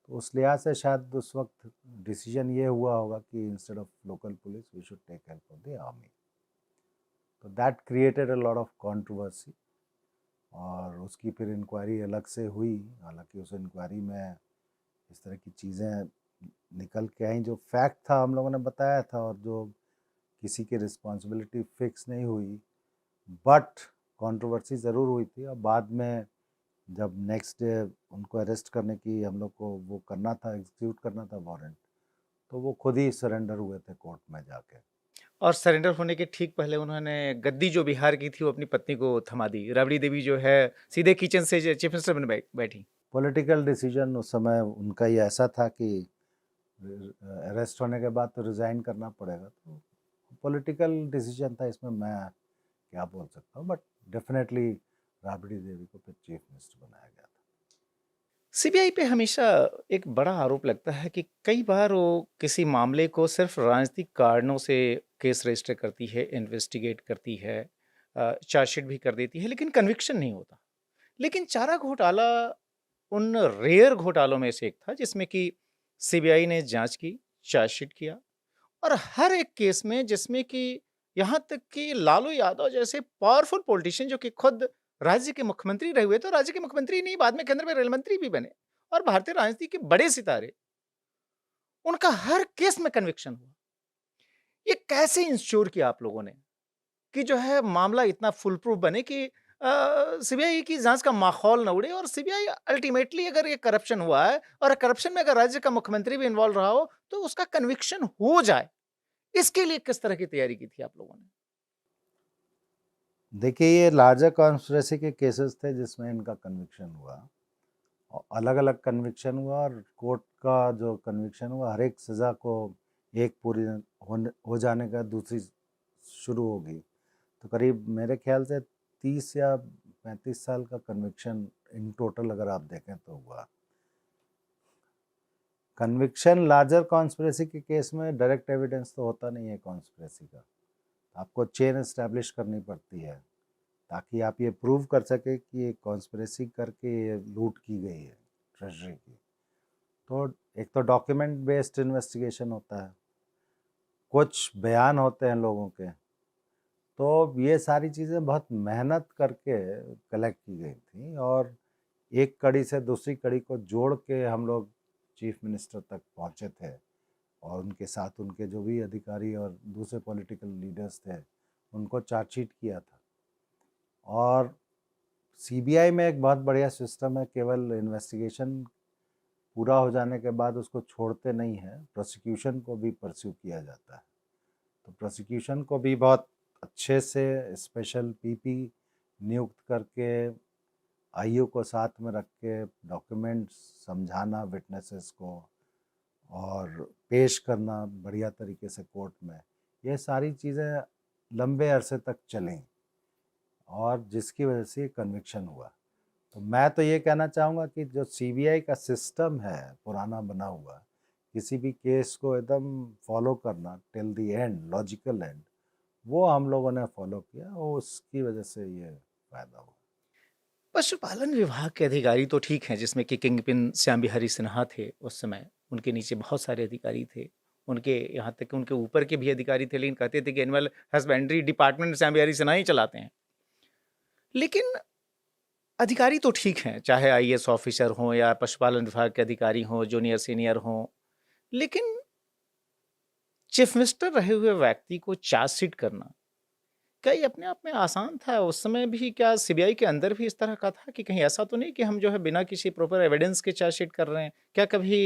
S1: तो उस लिहाज से शायद उस वक्त डिसीजन ये हुआ होगा कि instead of local police we should take help of the army. तो that created a lot of controversy और उसकी फिर इंक्वायरी अलग से हुई। हालांकि उस इंक्वायरी में इस तरह की चीज़ें निकल के आई, जो फैक्ट था हम लोगों ने बताया था और जो किसी की रिस्पॉन्सिबिलिटी फिक्स नहीं हुई, बट कंट्रोवर्सी ज़रूर हुई थी। और बाद में जब नेक्स्ट डे उनको अरेस्ट करने की हम लोग को वो करना था, एग्जीक्यूट करना था वारंट, तो वो खुद ही सरेंडर हुए थे कोर्ट में जाके।
S2: और सरेंडर होने के ठीक पहले उन्होंने गद्दी जो बिहार की थी वो अपनी पत्नी को थमा दी। राबड़ी देवी जो है सीधे किचन से चीफ मिनिस्टर बन बैठी।
S1: पॉलिटिकल डिसीजन उस समय उनका ही ऐसा था कि अरेस्ट होने के बाद तो रिज़ाइन करना पड़ेगा, तो पॉलिटिकल डिसीजन था। इसमें मैं क्या बोल सकता हूँ, बट डेफिनेटली राबड़ी देवी को फिर चीफ मिनिस्टर बनाया गया था।
S2: सीबीआई पे हमेशा एक बड़ा आरोप लगता है कि कई बार वो किसी मामले को सिर्फ राजनीतिक कारणों से केस रजिस्टर करती है, इन्वेस्टिगेट करती है, चार्जशीट भी कर देती है, लेकिन कन्विक्शन नहीं होता। लेकिन चारा घोटाला उन रेयर घोटालों में से एक था जिसमें कि सीबीआई ने जांच की, चार्जशीट किया, और हर एक केस में जिसमें कि यहाँ तक कि लालू यादव जैसे पावरफुल पॉलिटिशियन जो कि खुद राज्य के मुख्यमंत्री रहे हुए, तो राज्य के मुख्यमंत्री नहीं, बाद में केंद्र में रेल मंत्री भी बने और भारतीय राजनीति के बड़े सितारे, उनका हर केस में कन्विक्शन हुआ। ये कैसे इंश्योर किया आप लोगों ने कि जो है मामला इतना फुल प्रूफ बने कि सीबीआई की जांच का माहौल न उड़े, और सीबीआई अल्टीमेटली अगर ये करप्शन हुआ है और करप्शन में अगर राज्य का मुख्यमंत्री भी इन्वॉल्व रहा हो तो उसका कन्विक्शन हो जाए? इसके लिए किस तरह की तैयारी की थी आप लोगों ने?
S1: देखिए, ये लार्जर कॉन्स्पिरेसी के केसेस थे जिसमें इनका कन्विक्शन हुआ, और अलग अलग कन्विक्शन हुआ, और कोर्ट का जो कन्विक्शन हुआ, हर एक सज़ा को एक पूरी हो जाने का दूसरी शुरू होगी, तो करीब मेरे ख्याल से 30 या 35 साल का कन्विक्शन इन टोटल अगर आप देखें तो हुआ। कन्विक्शन लार्जर कॉन्स्पिरेसी के केस में डायरेक्ट एविडेंस तो होता नहीं है कॉन्स्पिरेसी का, आपको चेन एस्टैब्लिश करनी पड़ती है ताकि आप ये प्रूव कर सके कि ये कॉन्स्पिरेसी करके ये लूट की गई है ट्रेजरी की। तो एक तो डॉक्यूमेंट बेस्ड इन्वेस्टिगेशन होता है, कुछ बयान होते हैं लोगों के, तो ये सारी चीज़ें बहुत मेहनत करके कलेक्ट की गई थी, और एक कड़ी से दूसरी कड़ी को जोड़ के हम लोग चीफ मिनिस्टर तक पहुंचे थे, और उनके साथ उनके जो भी अधिकारी और दूसरे पॉलिटिकल लीडर्स थे उनको चार्जशीट किया था। और सीबीआई में एक बहुत बढ़िया सिस्टम है, केवल इन्वेस्टिगेशन पूरा हो जाने के बाद उसको छोड़ते नहीं हैं, प्रोसिक्यूशन को भी परस्यू किया जाता है। तो प्रोसिक्यूशन को भी बहुत अच्छे से स्पेशल पीपी नियुक्त करके आईओ को साथ में रख के डॉक्यूमेंट्स समझाना विटनेसेस को, और पेश करना बढ़िया तरीके से कोर्ट में, ये सारी चीज़ें लंबे अरसे तक चलें, और जिसकी वजह से कन्विक्शन हुआ। तो मैं तो ये कहना चाहूँगा कि जो सीबीआई का सिस्टम है पुराना बना हुआ, किसी भी केस को एकदम फॉलो करना till the end, logical and, वो हम लोगों ने फॉलो किया, और उसकी वजह से ये फ़ायदा हुआ।
S2: पशुपालन विभाग के अधिकारी तो ठीक हैं, जिसमें कि किंगपिन श्याम बिहारी सिन्हा थे उस समय, उनके नीचे बहुत सारे अधिकारी थे। उनके यहाँ तक कि उनके ऊपर के भी अधिकारी थे, लेकिन कहते थे कि animal husbandry department Shyam Bihari Sinha ही चलाते हैं। लेकिन अधिकारी तो ठीक हैं, चाहे आईएएस ऑफिसर हों या पशुपालन विभाग के अधिकारी हों, जूनियर सीनियर हों। लेकिन चीफ मिनिस्टर रहे हुए व्यक्ति को चार्जशीट करना, क्या ये अपने आप में आसान था? उस समय भी क्या सीबीआई के अंदर भी इस तरह का था कि कहीं ऐसा तो नहीं कि हम जो है बिना किसी प्रॉपर एविडेंस के चार्जशीट कर रहे हैं? क्या कभी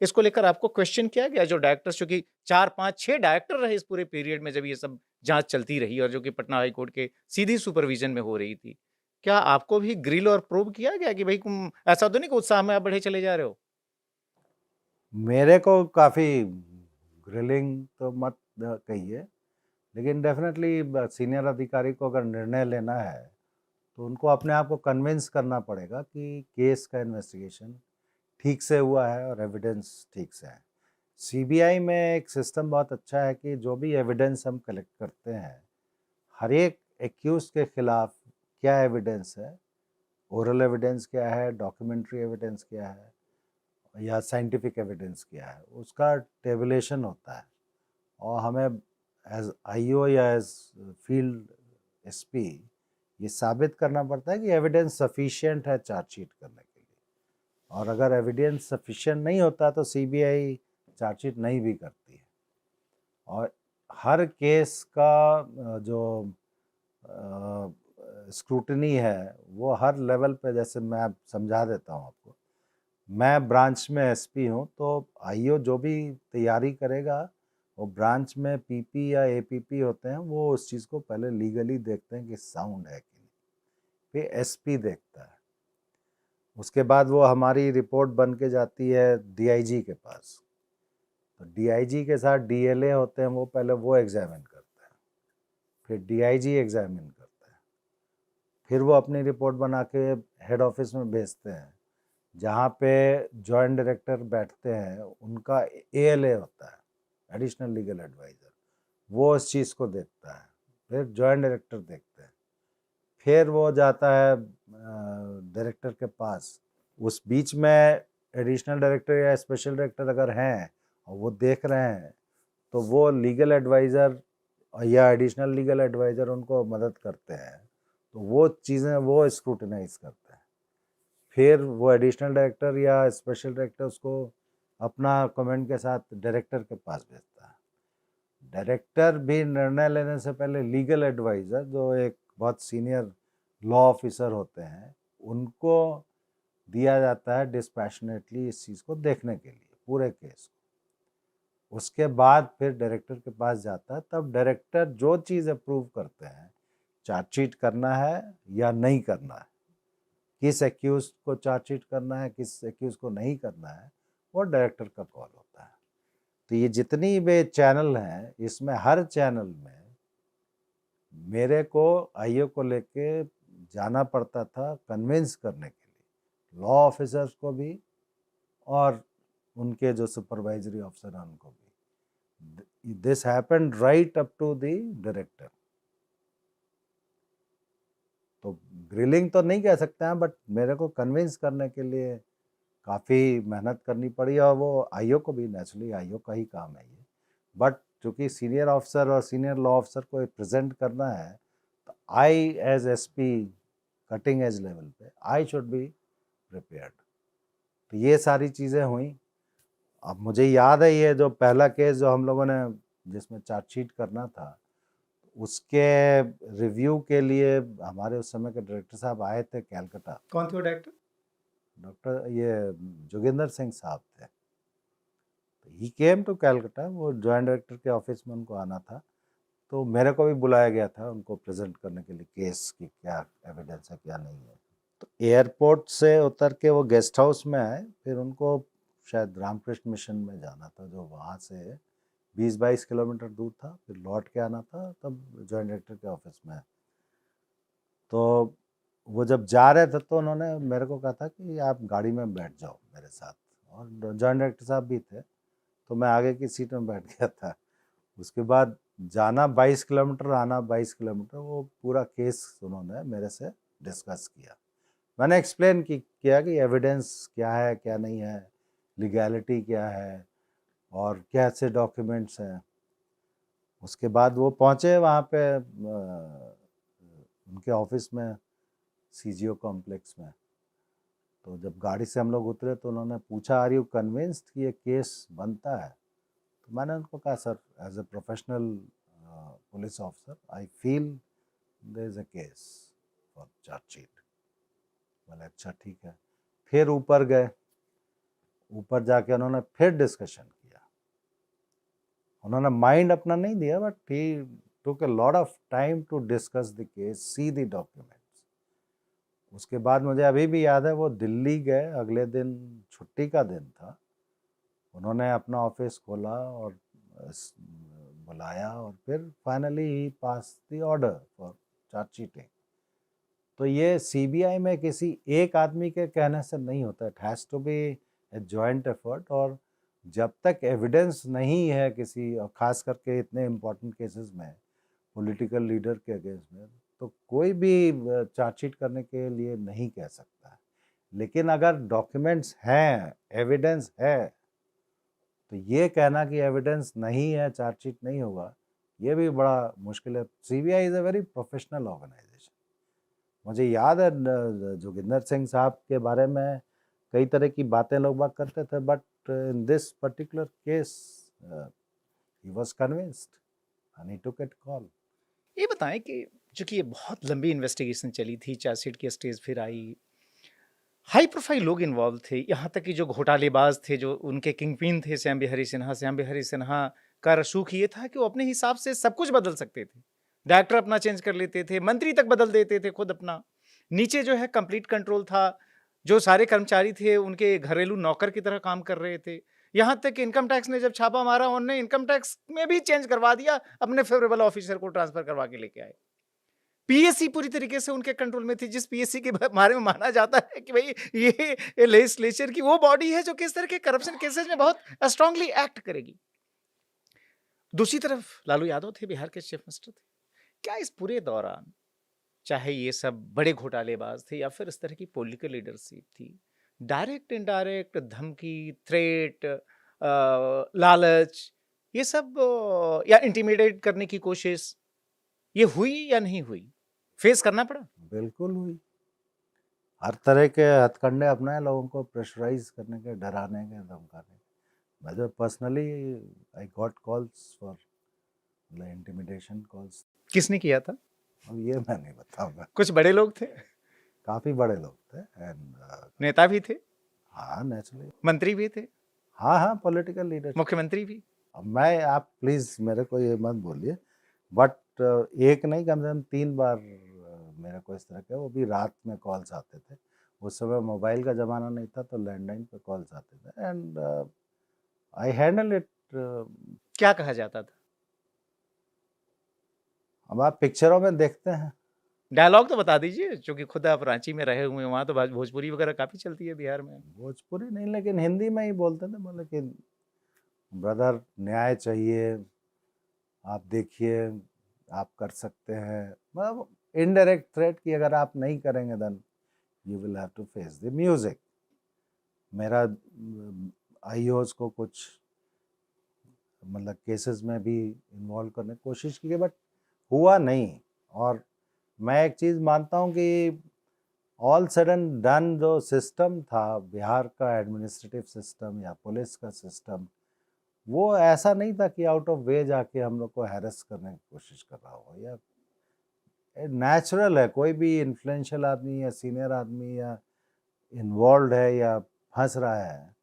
S2: इसको लेकर आपको क्वेश्चन किया गया? जो डायरेक्टर्स, चूँकि 4, 5, 6 डायरेक्टर रहे इस पूरे पीरियड में जब ये सब जाँच चलती रही, और जो कि पटना हाई कोर्ट के सीधी सुपरविज़न में हो रही थी। क्या आपको भी ग्रिल और प्रोब किया गया कि भई तुम ऐसा तो नहीं कि उत्साह में आप बढ़े चले जा रहे हो?
S1: मेरे को काफ़ी ग्रिलिंग तो मत कहिए, लेकिन डेफिनेटली सीनियर अधिकारी को अगर निर्णय लेना है तो उनको अपने आप को कन्विंस करना पड़ेगा कि केस का इन्वेस्टिगेशन ठीक से हुआ है और एविडेंस ठीक से है। सीबीआई में एक सिस्टम बहुत अच्छा है कि जो भी एविडेंस हम कलेक्ट करते हैं, हर एक एक्यूज के खिलाफ क्या एविडेंस है, ओरल एविडेंस क्या है, डॉक्यूमेंट्री एविडेंस क्या है, या साइंटिफिक एविडेंस क्या है, उसका टेबुलेशन होता है, और हमें एज आईओ या एज फील्ड एसपी ये साबित करना पड़ता है कि एविडेंस सफिशिएंट है चार्जशीट करने के लिए, और अगर एविडेंस सफिशिएंट नहीं होता तो सीबीआई चार्जशीट नहीं भी करती है। और हर केस का जो स्क्रूटनी है वो हर लेवल पे, जैसे मैं समझा देता हूँ आपको, मैं ब्रांच में एसपी हूँ, तो आईओ जो भी तैयारी करेगा वो ब्रांच में पीपी या एपीपी होते हैं, वो उस चीज़ को पहले लीगली देखते हैं कि साउंड है कि नहीं, फिर एसपी देखता है, उसके बाद वो हमारी रिपोर्ट बन के जाती है डीआईजी के पास, तो डीआईजी के साथ डीएलए होते हैं, वो पहले वो एग्जामिन करते हैं, फिर डीआईजी एग्जामिन करता है, फिर वो अपनी रिपोर्ट बना के हेड ऑफिस में भेजते हैं, जहाँ पे जॉइंट डायरेक्टर बैठते हैं, उनका एएलए होता है, एडिशनल लीगल एडवाइज़र, वो उस चीज़ को देखता है, फिर जॉइंट डायरेक्टर देखते हैं, फिर वो जाता है डायरेक्टर के पास, उस बीच में एडिशनल डायरेक्टर या स्पेशल डायरेक्टर अगर हैं और वो देख रहे हैं, तो वो लीगल एडवाइज़र या एडिशनल लीगल एडवाइज़र उनको मदद करते हैं, तो वो चीज़ें वो स्क्रूटिनाइज करते हैं, फिर वो एडिशनल डायरेक्टर या स्पेशल डायरेक्टर उसको अपना कमेंट के साथ डायरेक्टर के पास भेजता है। डायरेक्टर भी निर्णय लेने से पहले लीगल एडवाइज़र, जो एक बहुत सीनियर लॉ ऑफिसर होते हैं, उनको दिया जाता है डिस्पैशनेटली इस चीज़ को देखने के लिए, पूरे केस को। उसके बाद फिर डायरेक्टर के पास जाता है, तब डायरेक्टर जो चीज़ अप्रूव करते हैं, चार्जशीट करना है या नहीं करना है, किस एक्यूज को चार्जशीट करना है, किस एक्यूज को नहीं करना है, वो डायरेक्टर का कॉल होता है। तो ये जितनी भी चैनल हैं, इसमें हर चैनल में मेरे को आईओ को लेके जाना पड़ता था कन्विंस करने के लिए, लॉ ऑफिसर्स को भी और उनके जो सुपरवाइजरी ऑफिसर हैं उनको भी। This happened right up to the director. तो ग्रिलिंग तो नहीं कह सकते हैं, बट मेरे को कन्विंस करने के लिए काफ़ी मेहनत करनी पड़ी, और वो आईओ को भी, नेचुरली आईओ का ही काम है ये, बट चूँकि सीनियर ऑफिसर और सीनियर लॉ ऑफिसर को प्रेजेंट करना है, तो I as SP cutting as level पे आई शुड बी प्रिपेयर्ड। तो ये सारी चीज़ें हुई। अब मुझे याद है ये जो पहला केस जो हम लोगों ने जिसमें चार्जशीट करना था, उसके रिव्यू के लिए हमारे उस समय के डायरेक्टर साहब आए थे कैलकाटा।
S2: कौन थे वो डायरेक्टर?
S1: डॉक्टर ये जोगिंदर सिंह साहब थे। तो ही केम टू कैलकाटा, वो जॉइंट डायरेक्टर के ऑफिस में उनको आना था, तो मेरे को भी बुलाया गया था उनको प्रेजेंट करने के लिए केस की क्या एविडेंस है क्या नहीं है। तो एयरपोर्ट से उतर के वो गेस्ट हाउस में आए, फिर उनको शायद रामकृष्ण मिशन में जाना था, जो वहाँ से 20-22 किलोमीटर दूर था, फिर लौट के आना था, तब जॉइंट डायरेक्टर के ऑफिस में। तो वो जब जा रहे थे तो उन्होंने मेरे को कहा था कि आप गाड़ी में बैठ जाओ मेरे साथ, और जॉइंट डायरेक्टर साहब भी थे, तो मैं आगे की सीट में बैठ गया था। उसके बाद जाना 22 किलोमीटर, आना 22 किलोमीटर, वो पूरा केस उन्होंने मेरे से डिस्कस किया। मैंने एक्सप्लेन किया कि एविडेंस क्या है क्या नहीं है, लीगैलिटी क्या है, और कैसे डॉक्यूमेंट्स हैं। उसके बाद वो पहुँचे वहाँ पे उनके ऑफिस में, सीजीओ कॉम्प्लेक्स में। तो जब गाड़ी से हम लोग उतरे तो उन्होंने पूछा, आर यू कन्विंस्ड कि ये केस बनता है? तो मैंने उनको कहा, sir as a professional police officer I feel there is a case for chargesheet. बोले अच्छा ठीक है। फिर ऊपर गए, ऊपर जाके उन्होंने फिर डिस्कशन किया। उन्होंने माइंड अपना नहीं दिया, but he took a lot of time to discuss the case, see the documents. उसके बाद मुझे अभी भी याद है, वो दिल्ली गए, अगले दिन छुट्टी का दिन था, उन्होंने अपना ऑफिस खोला और बुलाया, और फिर finally he pass the order for chargesheeting. तो ये सीबीआई में किसी एक आदमी के कहने से नहीं होता, it has to be a joint effort. और जब तक एविडेंस नहीं है किसी, और ख़ास करके इतने इम्पोर्टेंट केसेस में पॉलिटिकल लीडर के अगेंस्ट में, तो कोई भी चार्जशीट करने के लिए नहीं कह सकता है। लेकिन अगर डॉक्यूमेंट्स हैं, एविडेंस है, तो ये कहना कि एविडेंस नहीं है चार्जशीट नहीं होगा, ये भी बड़ा मुश्किल है। CBI is a very professional organisation. मुझे याद है जोगिंदर सिंह साहब के बारे में कई तरह की बातें लोग बात करते थे, but in this particular case he was convinced and he took it call.
S2: ये बताएं कि चूंकि ये बहुत लंबी इन्वेस्टिगेशन चली थी, चार्जशीट की स्टेज फिर आई, हाई प्रोफाइल लोग इन्वॉल्व थे, यहाँ तक कि जो घोटालेबाज थे, जो उनके किंगपिन थे श्याम बिहारी सिन्हा का रसूख ये था कि वो अपने हिसाब से सब कुछ बदल सकते थे। डायरेक्टर अपना चेंज कर लेते थे, मंत्री तक बदल देते थे खुद अपना। नीचे जो है कंप्लीट कंट्रोल था, जो सारे कर्मचारी थे उनके घरेलू नौकर की तरह काम कर रहे थे। यहाँ तक कि इनकम टैक्स ने जब छापा मारा, उन्होंने इनकम टैक्स में भी चेंज करवा दिया, अपने फेवरेबल ऑफिसर को ट्रांसफर करवा के लेके आए। पीएससी पूरी तरीके से उनके कंट्रोल में थी, जिस पीएससी के बारे में माना जाता है कि भाई ये लेजिस्लेचर की वो बॉडी है जो किस तरह के करप्शन केसेस में बहुत स्ट्रांगली एक्ट करेगी। दूसरी तरफ लालू यादव थे, बिहार के चीफ मिनिस्टर थे। क्या इस पूरे दौरान, चाहे ये सब बड़े घोटालेबाज थे या फिर इस तरह की पॉलिटिकल लीडरशिप थी, डायरेक्ट इनडायरेक्ट धमकी, थ्रेट, लालच, ये सब या इंटिमिडेट करने की कोशिश, ये हुई या नहीं हुई? फेस करना पड़ा?
S1: बिल्कुल हुई। हर तरह के हथकंडे अपनाए लोगों को प्रेशराइज करने के, डराने के, धमकाने के। मैं जो personally I got calls for intimidation calls.
S2: किसने किया था?
S1: अब ये मैं नहीं बताऊंगा।
S2: कुछ बड़े लोग थे?
S1: काफ़ी बड़े लोग थे, एंड
S2: नेता भी थे?
S1: हाँ नेचुरली।
S2: मंत्री भी थे?
S1: हाँ हाँ, पॉलिटिकल लीडर,
S2: मुख्यमंत्री भी?
S1: मैं आप प्लीज़ मेरे को ये मत बोलिए, बट एक नहीं कम से कम 3 बार मेरे को इस तरह के, वो भी रात में कॉल्स आते थे। उस समय मोबाइल का ज़माना नहीं था, तो लैंडलाइन पे कॉल्स आते थे, एंड आई हैंडल इट।
S2: क्या कहा जाता था?
S1: अब आप पिक्चरों में देखते हैं।
S2: डायलॉग तो बता दीजिए, चूँकि खुद आप रांची में रहे हुए हैं, वहाँ तो भोजपुरी वगैरह काफ़ी चलती है बिहार में।
S1: भोजपुरी नहीं, लेकिन हिंदी में ही बोलते थे, बोले कि ब्रदर न्याय चाहिए, आप देखिए, आप कर सकते हैं, मतलब इनडायरेक्ट थ्रेट कि अगर आप नहीं करेंगे then you will have to face the music. मेरा आईओज को कुछ मतलब केसेस में भी इन्वॉल्व करने की कोशिश की, बट हुआ नहीं। और मैं एक चीज़ मानता हूँ कि ऑल सडन डन जो सिस्टम था बिहार का, एडमिनिस्ट्रेटिव सिस्टम या पुलिस का सिस्टम, वो ऐसा नहीं था कि आउट ऑफ वे जाके हम लोग को हैरेस करने की कोशिश कर रहा हो। या नेचुरल है, कोई भी इन्फ्लुएंशियल आदमी या सीनियर आदमी या इन्वॉल्व है या फंस रहा है,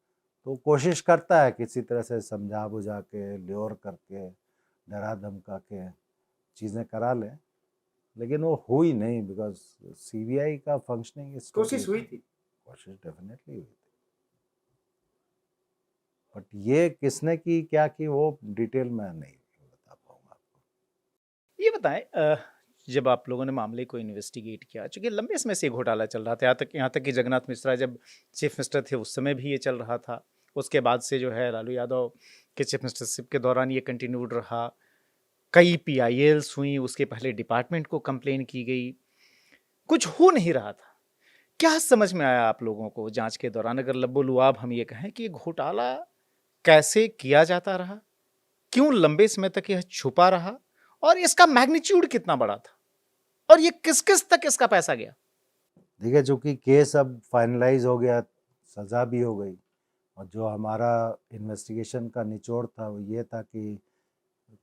S1: तो कोशिश करता है किसी तरह से समझा बुझा के, ल्योर करके, डरा धमका के चीज़ें करा लें, लेकिन वो हुई नहीं, बिकॉज सीबीआई का फंक्शनिंग इज
S2: कोशिश हुई थी।
S1: कोशिश डेफिनेटली हुई थी, बट ये किसने की क्या की वो डिटेल में नहीं बता पाऊंगा आपको।
S2: ये बताएं, जब आप लोगों ने मामले को इन्वेस्टिगेट किया, चूँकि लंबे समय से ये घोटाला चल रहा था, यहाँ तक कि जगन्नाथ मिश्रा जब चीफ मिनिस्टर थे उस समय भी ये चल रहा था। उसके बाद से जो है लालू यादव के चीफ मिनिस्टरशिप के दौरान ये कंटिन्यूड रहा। कई पीआईएल्स हुई, उसके पहले डिपार्टमेंट को कंप्लेन की गई, कुछ हो नहीं रहा था। क्या समझ में आया आप लोगों को जांच के दौरान, अगर लब्बो लुआब हम ये कहें, कि ये घोटाला कैसे किया जाता रहा, क्यों लंबे समय तक यह छुपा रहा, और इसका मैग्नीट्यूड कितना बड़ा था, और ये किस किस तक इसका पैसा गया?
S1: देखिए, चूंकि केस अब फाइनलाइज हो गया, सज़ा भी हो गई, और जो हमारा इन्वेस्टिगेशन का निचोड़ था वो ये था कि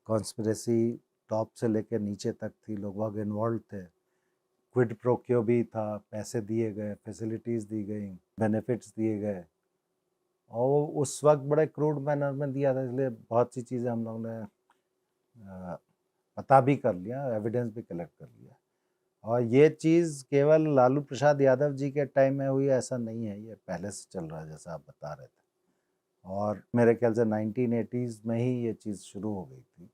S1: कॉन्स्पिरेसी टॉप से लेकर नीचे तक थी, लोग बाग इन्वॉल्व थे, क्विड प्रोक्यो भी था, पैसे दिए गए, फैसिलिटीज़ दी गई, बेनिफिट्स दिए गए, और वो उस वक्त बड़े क्रूड मैनर में दिया था, इसलिए बहुत सी चीज़ें हम लोग ने पता भी कर लिया, एविडेंस भी कलेक्ट कर लिया। और ये चीज़ केवल लालू प्रसाद यादव जी के टाइम में हुई ऐसा नहीं है, ये पहले से चल रहा है जैसा आप बता रहे थे, और मेरे ख्याल से 1980s में ही ये चीज़ शुरू हो गई थी,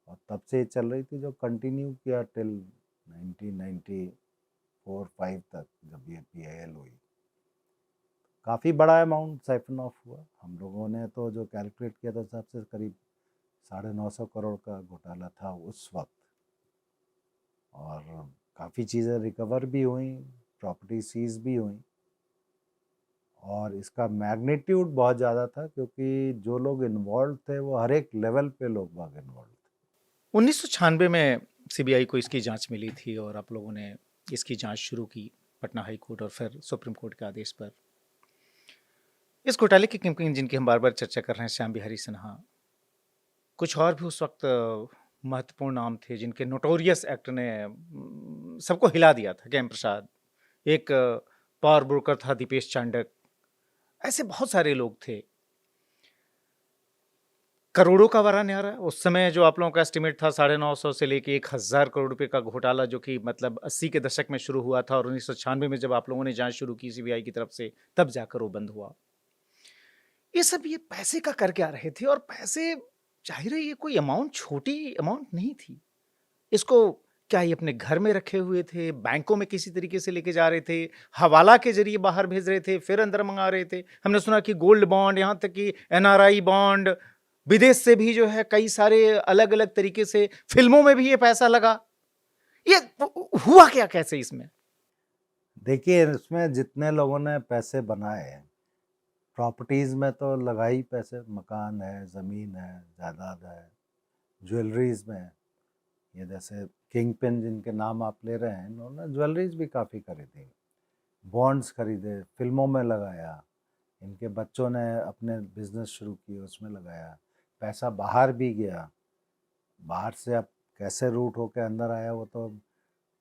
S1: और तब से ये चल रही थी, जो कंटिन्यू किया टिल 1994-5 तक, जब ये पीआईएल हुई। काफ़ी बड़ा अमाउंट साइफन ऑफ हुआ। हम लोगों ने तो जो कैलकुलेट किया था सबसे करीब 950 करोड़ का घोटाला था उस वक्त, और काफ़ी चीज़ें रिकवर भी हुई, प्रॉपर्टी सीज भी हुई, और इसका मैग्नीट्यूड बहुत ज़्यादा था, क्योंकि जो लोग इन्वॉल्व थे वो हर एक लेवल पे लोग बाग इन्वॉल्व थे।
S2: 1996 में सीबीआई को इसकी जांच मिली थी, और आप लोगों ने इसकी जांच शुरू की पटना हाई कोर्ट और फिर सुप्रीम कोर्ट के आदेश पर। इस घोटाले के किंगपिन जिनकी हम बार बार चर्चा कर रहे हैं, श्याम बिहारी सिन्हा, कुछ और भी उस वक्त महत्वपूर्ण नाम थे जिनके नोटोरियस एक्ट ने सबको हिला दिया था। कैम प्रसाद, एक पावर ब्रोकर था दीपेश चांडक, ऐसे बहुत सारे लोग थे। करोड़ों का वारा न्यारा उस समय जो आप लोगों का एस्टिमेट था 950 से लेके 1000 करोड़ रुपए का घोटाला, जो कि मतलब 80 के दशक में शुरू हुआ था, और 1996 में जब आप लोगों ने जांच शुरू की सीबीआई की तरफ से, तब जाकर वो बंद हुआ। ये सब ये पैसे का कर क्या रहे थे, और पैसे, जाहिर है ये कोई अमाउंट, छोटी अमाउंट नहीं थी। इसको क्या ये अपने घर में रखे हुए थे, बैंकों में किसी तरीके से लेके जा रहे थे, हवाला के जरिए बाहर भेज रहे थे, फिर अंदर मंगा रहे थे? हमने सुना कि गोल्ड बॉन्ड, यहाँ तक कि एनआरआई बॉन्ड, विदेश से भी जो है कई सारे अलग अलग तरीके से, फिल्मों में भी ये पैसा लगा। ये हुआ क्या कैसे इसमें?
S1: देखिए, इसमें जितने लोगों ने पैसे बनाए, प्रॉपर्टीज़ में तो लगा ही पैसे, मकान है, ज़मीन है, जायदाद है, ज्वेलरीज में, ये जैसे किंग पिन जिनके नाम आप ले रहे हैं, इन्होंने ज्वेलरीज भी काफ़ी खरीदी, बॉन्ड्स खरीदे, फिल्मों में लगाया, इनके बच्चों ने अपने बिजनेस शुरू किए, उसमें लगाया, पैसा बाहर भी गया। बाहर से अब कैसे रूट होकर अंदर आया, वो तो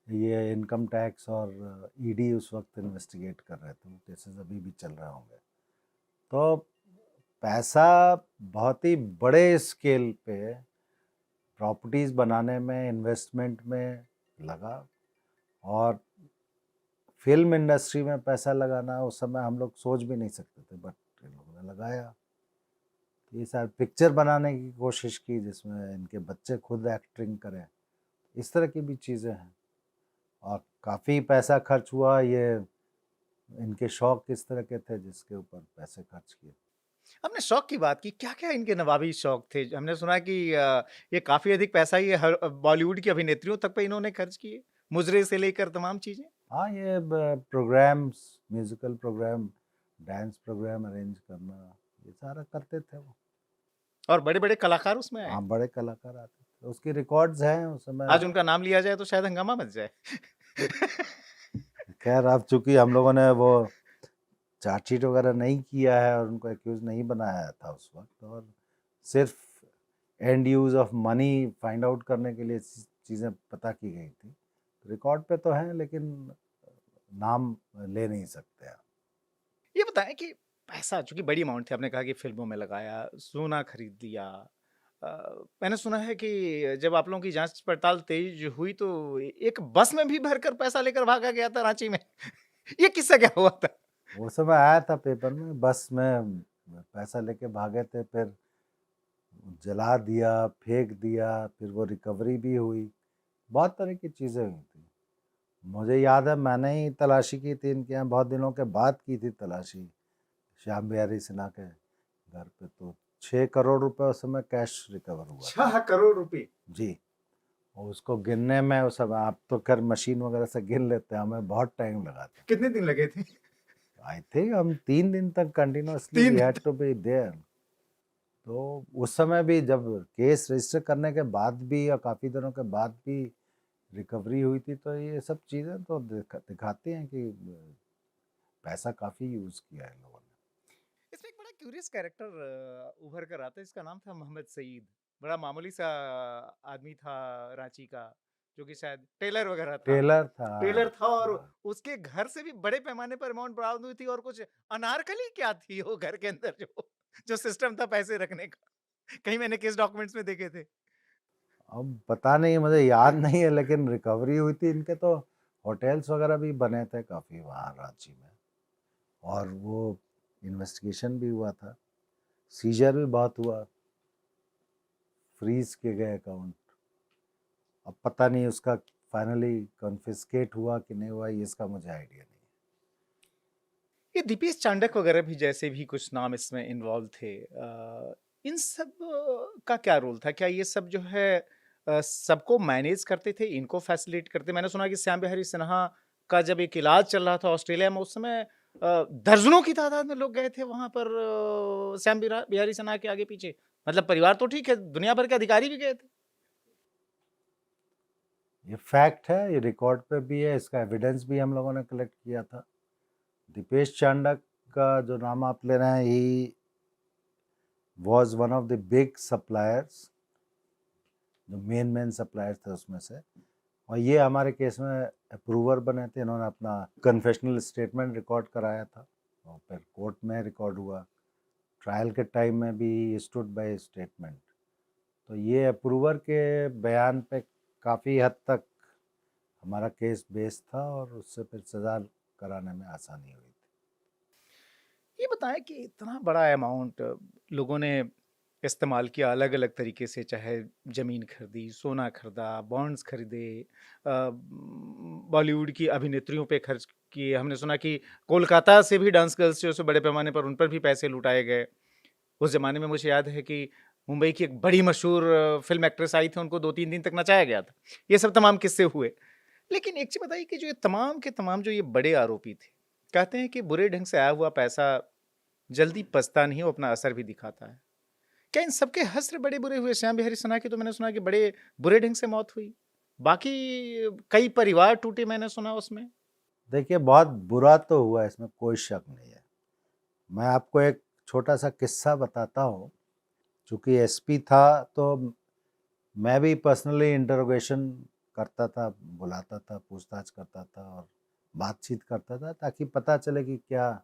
S1: ये इनकम टैक्स और ईडी उस वक्त इन्वेस्टिगेट कर रहे थे, वो केसेस अभी भी चल रहे होंगे। तो पैसा बहुत ही बड़े स्केल पे प्रॉपर्टीज बनाने में, इन्वेस्टमेंट में लगा। और फिल्म इंडस्ट्री में पैसा लगाना उस समय हम लोग सोच भी नहीं सकते थे, बट इन लोगों ने लगाया। ये सारी पिक्चर बनाने की कोशिश की जिसमें इनके बच्चे खुद एक्टिंग करें, इस तरह की भी चीज़ें हैं। और काफ़ी पैसा खर्च हुआ। ये इनके शौक किस तरह के थे जिसके ऊपर पैसे खर्च किए।
S2: हमने शौक की बात की, क्या-क्या इनके नवाबी शौक थे? हमने सुना कि ये काफ़ी अधिक पैसा ये बॉलीवुड की अभिनेत्रियों तक पे इन्होंने खर्च किए, मुजरे से लेकर तमाम चीज़ें।
S1: हाँ, ये programmes, musical programme, dance programme arrange करना, ये सारा करते थे वो।
S2: और बड़े-बड़े कलाकार उसमें आए।
S1: हाँ, बड़े कलाकार आते थे, उसकी रिकॉर्ड्स हैं उस समय।
S2: आज उनका नाम लिया जाए तो शायद हंगामा मच जाए।
S1: खैर, अब चूंकि हम लोगों ने वो चार्जशीट वगैरह नहीं किया है और उनको एक्यूज नहीं बनाया था उस वक्त, और सिर्फ and use of money find out करने के लिए चीज़ें पता की गई थी। रिकॉर्ड पे तो हैं, लेकिन नाम ले नहीं सकते आप।
S2: ये बताएं कि पैसा चूंकि बड़ी अमाउंट थी, आपने कहा कि फिल्मों में लगाया, सोना खरीद लिया। मैंने सुना है कि जब आप लोगों की जांच पड़ताल तेज हुई तो एक बस में भी भरकर पैसा लेकर भागा गया था रांची में। ये किस्सा क्या हुआ था?
S1: वो समय आया था पेपर में, बस में पैसा लेके भागे थे, फिर जला दिया, फेंक दिया, फिर वो रिकवरी भी हुई। बहुत तरह की चीज़ें हुई थी। मुझे याद है मैंने ही तलाशी की थी इनके यहाँ, बहुत दिनों के बाद की थी तलाशी श्याम बिहारी सिन्हा के घर पे। तो 6 करोड़ रुपए उस समय कैश रिकवर हुआ।
S2: 6 करोड़ रुपए?
S1: जी। और उसको गिनने में उस समय, आप तो खैर मशीन वगैरह से गिन लेते हैं, हमें बहुत टाइम लगा था।
S2: कितने दिन लगे थे?
S1: आई थिंक हम 3 दिन तक कंटिन्यूअसली
S2: 3
S1: वी
S2: दिन
S1: हैड टू बी देयर। तो उस समय भी जब केस रजिस्टर करने के बाद भी या काफ़ी दिनों के बाद भी रिकवरी हुई थी, तो ये सब चीज़ें तो दिखाती हैं कि पैसा काफ़ी यूज़ किया है लोगों ने।
S2: इसमें एक बड़ा क्यूरियस कैरेक्टर उभर कर आता है, इसका नाम था मोहम्मद सईद। बड़ा मामूली सा आदमी था रांची का, जो कि शायद टेलर वगैरह था।
S1: टेलर था।
S2: टेलर था और
S1: हाँ।
S2: उसके घर से भी बड़े पैमाने पर अमाउंट बरामद हुई थी, और कुछ अनारकली क्या थी वो घर के अंदर जो जो सिस्टम था पैसे रखने का। कहीं मैंने केस डॉक्यूमेंट्स में देखे थे।
S1: अब पता नहीं, मुझे याद नहीं है, लेकिन रिकवरी हुई थी इनके। तो होटल्स वगैरह भी बने थे काफ़ी वहाँ रांची में, और वो इन्वेस्टिगेशन भी हुआ था, सीजर भी बहुत हुआ, फ्रीज किए गए अकाउंट। अब पता नहीं उसका फाइनली कॉन्फिस्केट हुआ कि नहीं हुआ, ये इसका मुझे आइडिया नहीं।
S2: ये दीपेश चांडक वगैरह भी जैसे भी कुछ नाम इसमें इन्वॉल्व थे। इन सब का क्या रोल था? क्या ये सब जो है सबको मैनेज करते थे, इनको फैसिलिटेट करते? मैंने सुना कि श्याम बिहारी सिन्हा का जब एक इलाज चल रहा था ऑस्ट्रेलिया में, उस समय दर्जनों की तादाद में लोग गए थे वहां पर श्याम बिहारी सिन्हा के आगे पीछे। मतलब परिवार तो ठीक है, दुनिया भर के अधिकारी भी गए थे।
S1: ये फैक्ट है, ये रिकॉर्ड पे भी है, इसका एविडेंस भी हम लोगों ने कलेक्ट किया था। दीपेश चांडक का जो नाम आप ले रहे हैं, he was one of the big suppliers, जो मेन सप्लायर्स थे उसमें से। और ये हमारे केस में अप्रूवर बने थे। इन्होंने अपना कन्फेशनल स्टेटमेंट रिकॉर्ड कराया था और फिर कोर्ट में रिकॉर्ड हुआ। ट्रायल के टाइम में भी स्टूड बाय स्टेटमेंट। तो ये अप्रूवर के बयान पे काफ़ी हद तक हमारा केस बेस था, और उससे फिर सज़ा कराने में आसानी हुई थी।
S2: ये बताएं कि इतना बड़ा अमाउंट लोगों ने इस्तेमाल किया अलग-अलग तरीके से, चाहे ज़मीन खरीदी, सोना खरीदा, बॉन्ड्स खरीदे, बॉलीवुड की अभिनेत्रियों पे खर्च किए। हमने सुना कि कोलकाता से भी डांस गर्ल्स जो है बड़े पैमाने पर उन पर भी पैसे लुटाए गए। उस ज़माने में मुझे याद है कि मुंबई की एक बड़ी मशहूर फ़िल्म एक्ट्रेस आई थी, उनको 2-3 दिन तक नचाया गया था। ये सब तमाम किस्से हुए। लेकिन एक चीज़ बताइए कि जो ये तमाम के तमाम जो ये बड़े आरोपी थे, कहते हैं कि बुरे ढंग से आया हुआ पैसा जल्दी पछता नहीं, वो अपना असर भी दिखाता है। क्या इन सबके हश्र बड़े बुरे हुए? श्याम बिहारी सिन्हा की तो मैंने सुना कि बड़े बुरे ढंग से मौत हुई। बाकी कई परिवार टूटे मैंने सुना उसमें।
S1: देखिए, बहुत बुरा तो हुआ, इसमें कोई शक नहीं है। मैं आपको एक छोटा सा किस्सा बताता हूँ। चूँकि एसपी था, तो मैं भी पर्सनली इंटरोगेशन करता था, बुलाता था, पूछताछ करता था और बातचीत करता था, ताकि पता चले कि क्या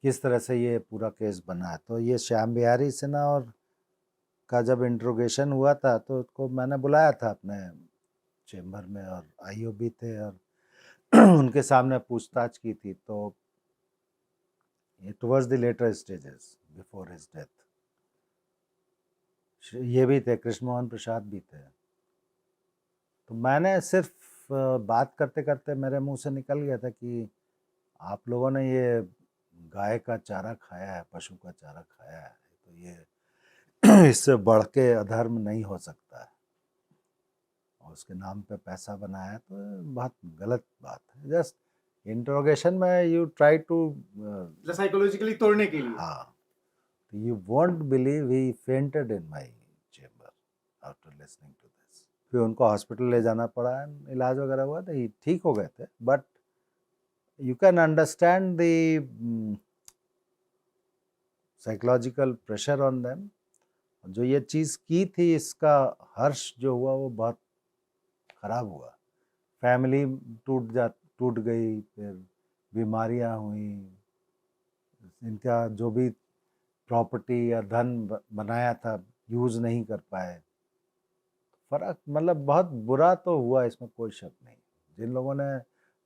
S1: किस तरह से ये पूरा केस बना है। तो ये श्याम बिहारी सिन्हा और का जब इंट्रोगेशन हुआ था तो उसको मैंने बुलाया था अपने चेम्बर में, और आईओ भी थे और उनके सामने पूछताछ की थी। तो towards the later stages before his death ये भी थे, कृष्ण मोहन प्रसाद भी थे। तो मैंने सिर्फ बात करते करते मेरे मुंह से निकल गया था कि आप लोगों ने ये गाय का चारा खाया है, पशु का चारा खाया है, तो ये इससे बढ़ के अधर्म नहीं हो सकता है, और उसके नाम पे पैसा बनाया है, तो बहुत गलत बात है। जस्ट इंट्रोगेशन में यू ट्राई टू
S2: साइकोलॉजिकली तोड़ने के लिए।
S1: हाँ, you won't believe he fainted in my chamber after listening to this. फिर उनको हॉस्पिटल ले जाना पड़ा, इलाज वगैरह हुआ तो ठीक हो गए थे। But you can understand the psychological pressure on them। जो ये चीज़ की थी इसका हर्ष जो हुआ वो बहुत खराब हुआ। फैमिली टूट गई, फिर बीमारियां हुई, इनका जो भी प्रॉपर्टी या धन बनाया था यूज़ नहीं कर पाए। फर्क मतलब बहुत बुरा तो हुआ, इसमें कोई शक नहीं। जिन लोगों ने,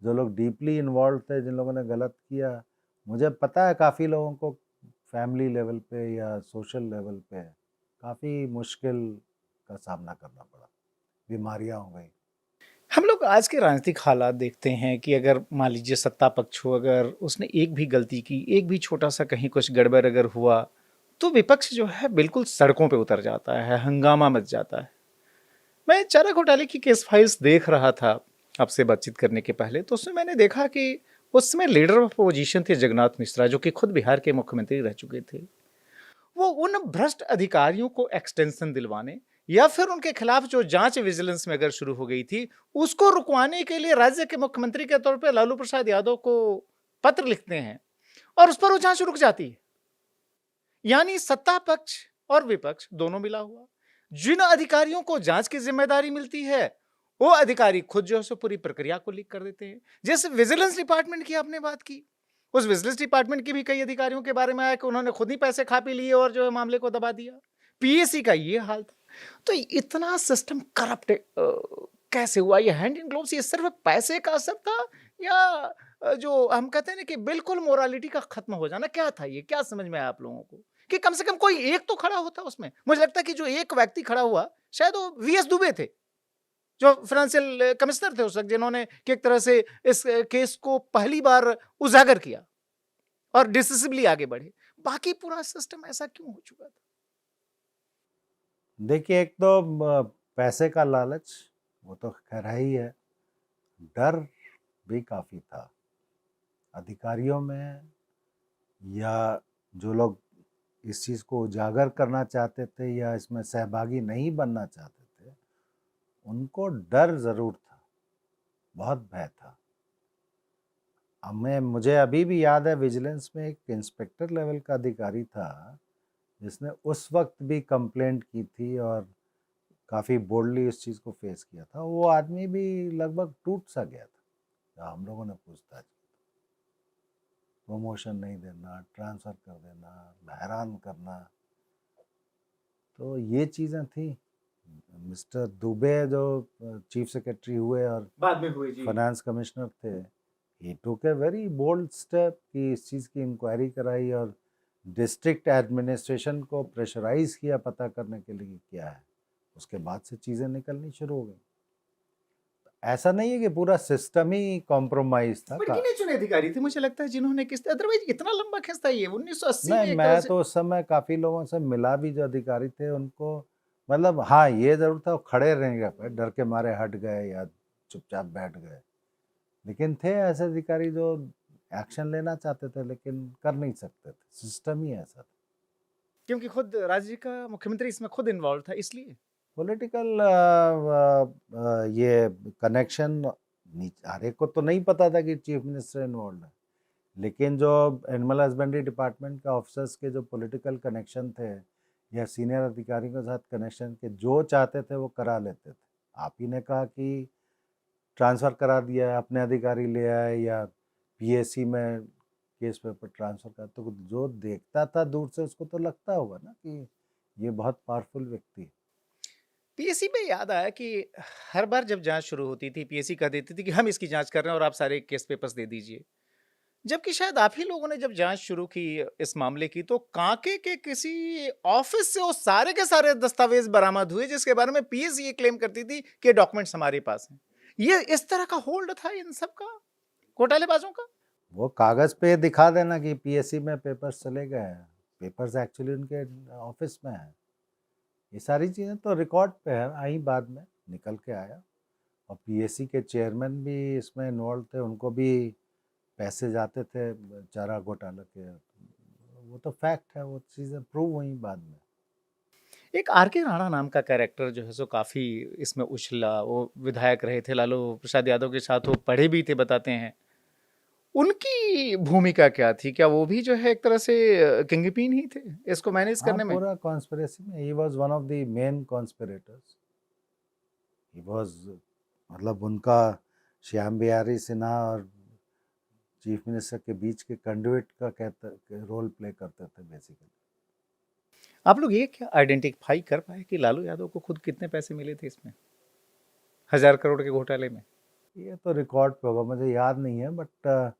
S1: जो लोग डीपली इन्वॉल्व थे, जिन लोगों ने गलत किया, मुझे पता है काफ़ी लोगों को फैमिली लेवल पे या सोशल लेवल पे काफ़ी मुश्किल का सामना करना पड़ा, बीमारियां हो गई।
S2: हम लोग आज के राजनीतिक हालात देखते हैं कि अगर मान लीजिए सत्ता पक्ष हो, अगर उसने एक भी गलती की, एक भी छोटा सा कहीं कुछ गड़बड़ अगर हुआ, तो विपक्ष जो है बिल्कुल सड़कों पे उतर जाता है, हंगामा मच जाता है। मैं चारा घोटाले की केस फाइल्स देख रहा था आपसे बातचीत करने के पहले, तो उसमें मैंने देखा कि उस समय लीडर ऑफ अपोजिशन थे जगन्नाथ मिश्रा, जो कि खुद बिहार के मुख्यमंत्री रह चुके थे। वो उन भ्रष्ट अधिकारियों को एक्सटेंशन दिलवाने या फिर उनके खिलाफ जो जांच विजिलेंस में अगर शुरू हो गई थी उसको रुकवाने के लिए राज्य के मुख्यमंत्री के तौर पर लालू प्रसाद यादव को पत्र लिखते हैं और उस पर वो जांच रुक जाती है। यानी सत्ता पक्ष और विपक्ष दोनों मिला हुआ। जिन अधिकारियों को जांच की जिम्मेदारी मिलती है वो अधिकारी खुद जो है पूरी प्रक्रिया को लीक कर देते हैं। जैसे विजिलेंस डिपार्टमेंट की आपने बात की, उस विजिलेंस डिपार्टमेंट की भी कई अधिकारियों के बारे में आया कि उन्होंने खुद ही पैसे खा पी लिए और जो है मामले को दबा दिया। पीएससी का ये हाल था। तो इतना सिस्टम करप्ट कैसे हुआ? ये हैंड इन ग्लोव्स, ये सिर्फ पैसे का असर था या जो हम कहते हैं ना कि बिल्कुल मोरालिटी का खत्म हो जाना, क्या था ये? क्या समझ में आया आप लोगों को कि कम से कम कोई एक तो खड़ा होता उसमें? मुझे लगता है कि जो एक व्यक्ति खड़ा हुआ शायद वो वीएस दुबे थे, जो फाइनेंशियल कमिश्नर थे उस वक्त, जिन्होंने कि एक तरह से इस केस को पहली बार उजागर किया और डिसिसिवली आगे बढ़े। बाकी पूरा सिस्टम ऐसा क्यों हो चुका था?
S1: देखिए, एक तो पैसे का लालच, वो तो खैर है ही है। डर भी काफ़ी था अधिकारियों में, या जो लोग इस चीज़ को उजागर करना चाहते थे या इसमें सहभागी नहीं बनना चाहते थे, उनको डर ज़रूर था, बहुत भय था। मुझे अभी भी याद है, विजिलेंस में एक इंस्पेक्टर लेवल का अधिकारी था जिसने उस वक्त भी कंप्लेंट की थी और काफ़ी बोल्डली इस चीज़ को फेस किया था। वो आदमी भी लगभग टूट सा गया था। हम लोगों ने पूछताछ की, प्रमोशन नहीं देना, ट्रांसफ़र कर देना, हैरान करना, तो ये चीज़ें थी। मिस्टर दुबे जो चीफ सेक्रेटरी हुए और
S2: बाद में हुए जी।
S1: फाइनेंस कमिश्नर थे, ही टुक ए वेरी बोल्ड स्टेप कि इस चीज़ की इंक्वायरी कराई और डिस्ट्रिक्ट एडमिनिस्ट्रेशन को प्रेशराइज किया पता करने के लिए क्या है। उसके बाद से चीज़ें निकलनी शुरू हो गई। ऐसा नहीं है कि पूरा सिस्टम ही कॉम्प्रोमाइज था।
S2: गिने चुने अधिकारी थे मुझे लगता है जिन्होंने किस, अदरवाइज इतना लंबा खिंचता ये 1980 में
S1: नहीं,
S2: एक
S1: मैं तो उस समय काफ़ी लोगों से मिला भी, जो अधिकारी थे उनको, मतलब हाँ ये ज़रूर था, वो खड़े रह गए, डर के मारे हट गए या चुपचाप बैठ गए। लेकिन थे ऐसे अधिकारी जो एक्शन लेना चाहते थे लेकिन कर नहीं सकते थे, सिस्टम ही ऐसा था।
S2: क्योंकि खुद राज्य का मुख्यमंत्री इसमें खुद इन्वॉल्व था, इसलिए
S1: पॉलिटिकल ये कनेक्शन हर एक को तो नहीं पता था कि चीफ मिनिस्टर इन्वॉल्व है, लेकिन जो एनिमल हस्बेंड्री डिपार्टमेंट के ऑफिसर्स के जो पॉलिटिकल कनेक्शन थे या सीनियर अधिकारियों के साथ कनेक्शन के, जो चाहते थे वो करा लेते थे। आप ही ने कहा कि ट्रांसफ़र करा दिया, अपने अधिकारी ले आए, या पीएससी में केस पेपर ट्रांसफर कर, तो जो देखता था दूर से उसको तो लगता होगा ना कि ये बहुत पावरफुल व्यक्ति है।
S2: पीएससी पे याद आया कि हर बार जब जांच शुरू होती थी पीएससी कह देती थी कि हम इसकी जांच कर रहे हैं और आप सारे केस पेपर्स दे दीजिए। जबकि शायद आप ही लोगों ने जब जांच शुरू की इस मामले की तो कांके के किसी ऑफिस से वो सारे के सारे दस्तावेज बरामद हुए जिसके बारे में पीएससी ये क्लेम करती थी कि डॉक्यूमेंट्स हमारे पास हैं। ये इस तरह का होल्ड था इन सब का, घोटालेबाजों का।
S1: वो कागज पे दिखा देना कि पीएससी में पेपर्स चले गए हैं, पेपर्स एक्चुअली उनके ऑफिस में है। ये सारी चीज़ें तो रिकॉर्ड पे है, आई बाद में निकल के आया। और पीएससी के चेयरमैन भी इसमें इन्वॉल्व थे, उनको भी पैसे जाते थे चारा घोटाला के। वो तो फैक्ट है, वो चीज़ें प्रूव हुई बाद में।
S2: एक आर के राणा नाम का कैरेक्टर जो है सो काफी इसमें उछला। वो विधायक रहे थे लालू प्रसाद यादव के साथ, वो पढ़े भी थे बताते हैं। उनकी भूमिका क्या थी? क्या वो भी जो है एक तरह से किंगपिन ही थे इसको मैनेज
S1: हाँ,
S2: करने में?
S1: पूरा कॉन्स्पिरेसी में he was one of the main conspirators. He was, मतलब उनका श्याम बिहारी सिन्हा और चीफ मिनिस्टर के बीच के कंडुइट का कहते रोल प्ले करते थे बेसिकली।
S2: आप लोग ये क्या आइडेंटिफाई कर पाए कि लालू यादव को खुद कितने पैसे मिले थे इसमें, 1000 करोड़ के घोटाले में?
S1: ये तो रिकॉर्ड पे होगा, मुझे याद नहीं है, बट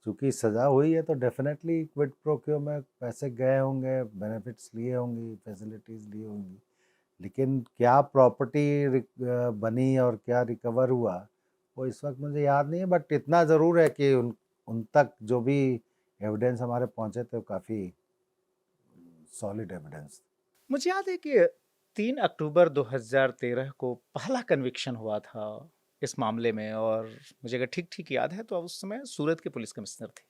S1: चूंकि सजा हुई है तो डेफिनेटली क्विड प्रो क्यो में पैसे गए होंगे, बेनिफिट्स लिए होंगी, फैसिलिटीज ली होंगी। लेकिन क्या प्रॉपर्टी बनी और क्या रिकवर हुआ वो इस वक्त मुझे याद नहीं है, बट इतना ज़रूर है कि उन तक जो भी एविडेंस हमारे पहुंचे थे वो काफ़ी सॉलिड एविडेंस।
S2: मुझे याद है कि 3 अक्टूबर 2013 को पहला कन्विक्शन हुआ था इस मामले में, और मुझे अगर ठीक ठीक याद है तो आप उस समय सूरत के पुलिस कमिश्नर थे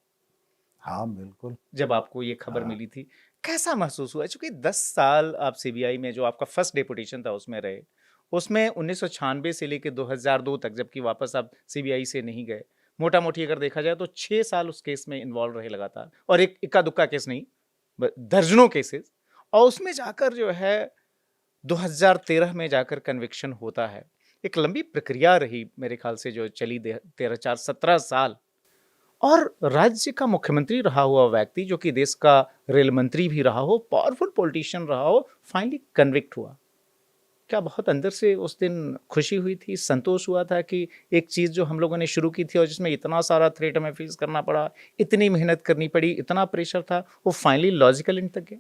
S1: हाँ बिल्कुल।
S2: जब आपको ये खबर
S1: हाँ,
S2: मिली थी। कैसा महसूस हुआ, क्योंकि 10 साल आप सीबीआई में जो आपका फर्स्ट डेपुटेशन था उसमें रहे, उसमें 1996 से लेकर 2002 तक, जबकि वापस आप सीबीआई से नहीं गए, मोटा मोटी अगर देखा जाए तो 6 साल उस केस में इन्वॉल्व रहे लगातार, और एक इक्का दुक्का केस नहीं, दर्जनों केसेस। और उसमें जाकर जो है 2013 में जाकर कन्विक्शन होता है। एक लंबी प्रक्रिया रही मेरे ख्याल से जो चली 13 4 17 साल। और राज्य का मुख्यमंत्री रहा हुआ व्यक्ति, जो कि देश का रेल मंत्री भी रहा हो, पावरफुल पॉलिटिशियन रहा हो, फाइनली कन्विक्ट हुआ। क्या बहुत अंदर से उस दिन खुशी हुई थी, संतोष हुआ था कि एक चीज जो हम लोगों ने शुरू की थी और जिसमें इतना सारा थ्रेट हमें फेस करना पड़ा, इतनी मेहनत करनी पड़ी, इतना प्रेशर था, वो फाइनली लॉजिकल एंड तक गया?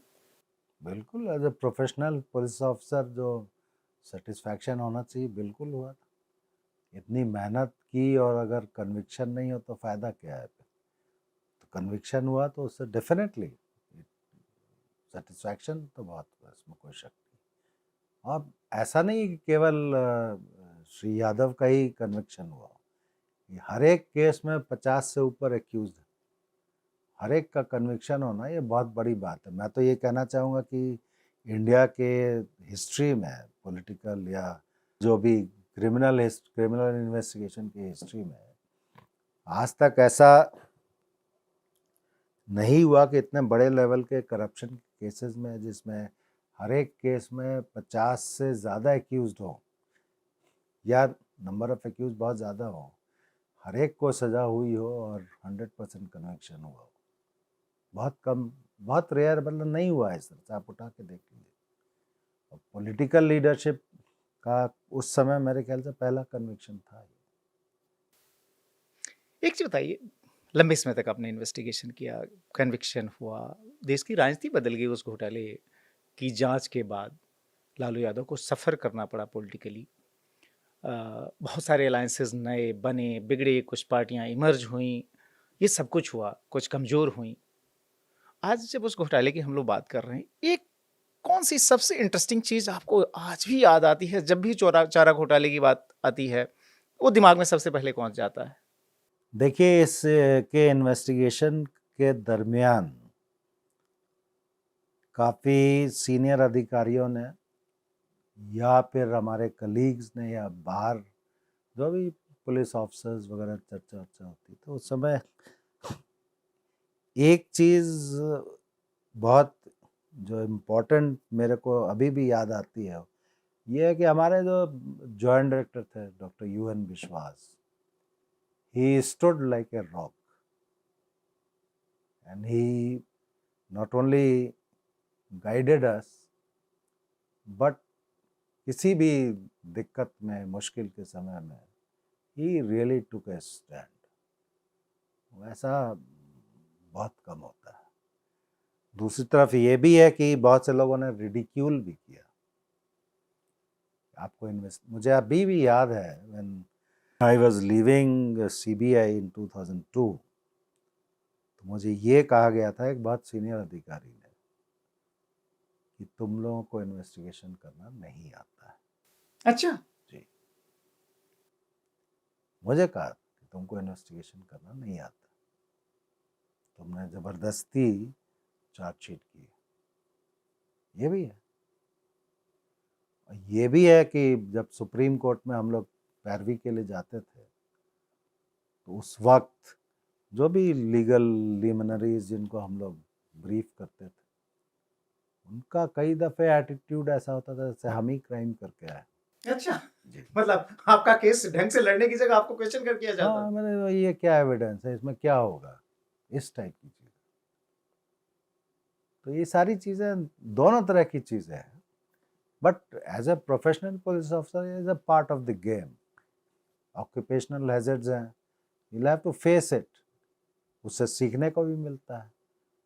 S1: बिल्कुल, as a professional police officer जो सेटिस्फैक्शन होना चाहिए बिल्कुल हुआ था। इतनी मेहनत की और अगर कन्विक्शन नहीं हो तो फ़ायदा क्या है? तो कन्विक्शन हुआ तो उससे डेफिनेटली सेटिस्फैक्शन तो बहुत हुआ, इसमें कोई शक नहीं। अब ऐसा नहीं कि केवल श्री यादव का ही कन्विक्शन हुआ। ये हर एक केस में 50 से ऊपर एक्यूज है, हर एक का कन्विक्शन होना ये बहुत बड़ी बात है। मैं तो ये कहना चाहूँगा कि इंडिया के हिस्ट्री में, पॉलिटिकल या जो भी क्रिमिनल इन्वेस्टिगेशन की हिस्ट्री में आज तक ऐसा नहीं हुआ कि इतने बड़े लेवल के करप्शन केसेस में, जिसमें हर एक केस में 50 से ज़्यादा एक्यूज्ड हो या नंबर ऑफ एक्यूज बहुत ज़्यादा हो, हर एक को सज़ा हुई हो और 100% कन्विक्शन हुआ हो। बहुत कम, बहुत रेयर, मतलब नहीं हुआ है इस तरह से, आप उठा के देख लीजिए। और पॉलिटिकल लीडरशिप का उस समय मेरे ख्याल से पहला कन्विक्शन था।
S2: एक चीज बताइए, लंबे समय तक आपने इन्वेस्टिगेशन किया, कन्विक्शन हुआ, देश की राजनीति बदल गई उस घोटाले की जांच के बाद, लालू यादव को सफ़र करना पड़ा पॉलिटिकली। बहुत सारे अलायंसेस नए बने, बिगड़े, कुछ पार्टियां इमर्ज हुई, ये सब कुछ हुआ, कुछ कमज़ोर हुई। आज जब उस घोटाले की हम लोग बात कर रहे हैं, एक कौन सी सबसे इंटरेस्टिंग चीज़ आपको आज भी याद आती है जब भी चारा घोटाले की बात आती है, वो दिमाग में सबसे पहले कौन जाता है?
S1: देखिए, इस के इन्वेस्टिगेशन के दरमियान काफ़ी सीनियर अधिकारियों ने या फिर हमारे कलीग्स ने या बाहर जो भी पुलिस ऑफिसर्स वगैरह चर्चा वर्चा होती, तो उस समय एक चीज़ बहुत जो इम्पोर्टेंट मेरे को अभी भी याद आती है, ये है कि हमारे जो जॉइंट डायरेक्टर थे डॉक्टर UN विश्वास, he stood like a rock. and he not only guided us but किसी भी दिक्कत में, मुश्किल के समय में he really took a stand. वैसा बहुत कम होता है। दूसरी तरफ ये भी है कि बहुत से लोगों ने रिडिक्यूल भी किया। आपको इन्वेस्ट, मुझे अभी भी याद है when I was leaving CBI in 2002, तो मुझे ये कहा गया था एक बहुत सीनियर अधिकारी ने कि तुम लोगों को इन्वेस्टिगेशन करना नहीं आता है।
S2: अच्छा।
S1: जी, मुझे कहा कि तुमको इन्वेस्टिगेशन करना नहीं आता, तुमने जबरदस्ती चार्जशीट की। ये भी है। ये भी है कि जब सुप्रीम कोर्ट में हम लोग पैरवी के लिए जाते थे तो उस वक्त जो भी लीगल लिमिनरीज जिनको हम लोग ब्रीफ करते थे, उनका कई दफ़े एटीट्यूड ऐसा होता था जैसे हम ही क्राइम करके आए।
S2: अच्छा,
S1: जी,
S2: मतलब आपका केस ढंग से लड़ने की जगह आपको क्वेश्चन कर किया जाता
S1: हाँ, मैंने ये क्या एविडेंस है, इसमें क्या होगा, इस टाइप की चीज़। तो ये सारी चीज़ें दोनों तरह की चीज़ें हैं, but as a professional police officer is a part of the game. Occupational hazards हैं, you have to face it. उससे सीखने को भी मिलता है,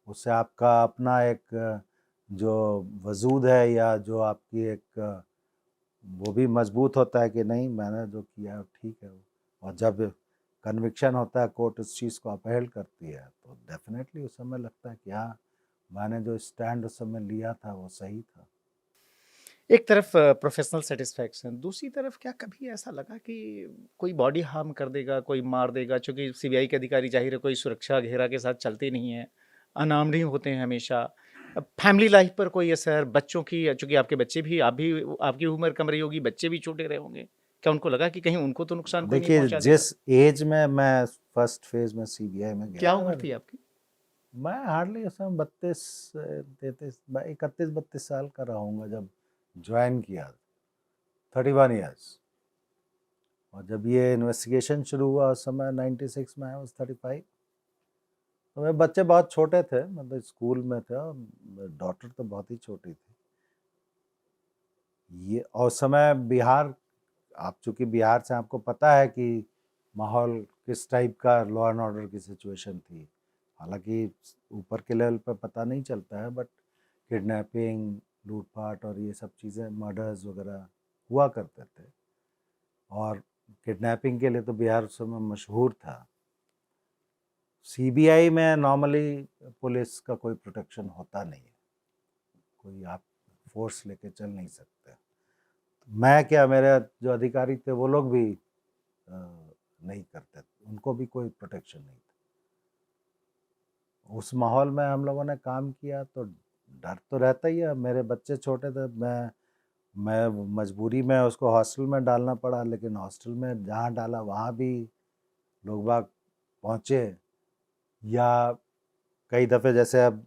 S1: उससे आपका अपना एक जो वजूद है या जो आपकी एक वो भी मजबूत होता है कि नहीं, मैंने जो किया है ठीक है। और जब कन्विक्शन होता है, कोर्ट उस चीज़ को अपहेल करती है, तो डेफिनेटली उस समय लगता है कि हाँ, मैंने जो स्टैंड उस समय लिया था वो सही था।
S2: एक तरफ प्रोफेशनल सेटिस्फैक्शन, दूसरी तरफ क्या कभी ऐसा लगा कि कोई बॉडी हार्म कर देगा, कोई मार देगा? चूंकि सीबीआई के अधिकारी जाहिर है कोई सुरक्षा घेरा के साथ चलते नहीं हैं, अनाम नहीं होते हैं हमेशा। फैमिली लाइफ पर कोई असर, बच्चों की, चूंकि आपके बच्चे भी, आप भी, आपकी उम्र कम रही होगी, बच्चे भी छोटे रहे होंगे, क्या उनको लगा कि कहीं उनको तो नुकसान कोई नहीं
S1: देखिए,
S2: पहुंचा देगा?
S1: जिस एज में मैं फर्स्ट फेज में सीबीआई में गया
S2: क्या
S1: था,
S2: उम्र थी आपकी?
S1: मैं हार्डली उस समय 31-32 साल का रहूँगा जब ज्वाइन किया, 31 ईयर्स। और जब ये इन्वेस्टिगेशन शुरू हुआ उस समय 96 में, आई वाज 35। तो मेरे बच्चे बहुत छोटे थे, मतलब स्कूल में थे, और डॉटर तो बहुत ही छोटी थी। ये और उस समय बिहार, आप चूँकि बिहार से, आपको पता है कि माहौल किस टाइप का लॉ एंड ऑर्डर की सिचुएशन थी। हालांकि ऊपर के लेवल पर पता नहीं चलता है, बट किडनैपिंग, लूटपाट और ये सब चीज़ें, मर्डर्स वगैरह हुआ करते थे। और किडनैपिंग के लिए तो बिहार उस समय मशहूर था। सीबीआई में नॉर्मली पुलिस का कोई प्रोटेक्शन होता नहीं है, कोई आप फोर्स लेके चल नहीं सकते। मैं क्या, मेरे जो अधिकारी थे वो लोग भी नहीं करते, उनको भी कोई प्रोटेक्शन नहीं था। उस माहौल में हम लोगों ने काम किया तो डर तो रहता ही है। मेरे बच्चे छोटे थे, मैं मजबूरी में उसको हॉस्टल में डालना पड़ा, लेकिन हॉस्टल में जहाँ डाला वहाँ भी लोग बाग पहुँचे। या कई दफ़े जैसे अब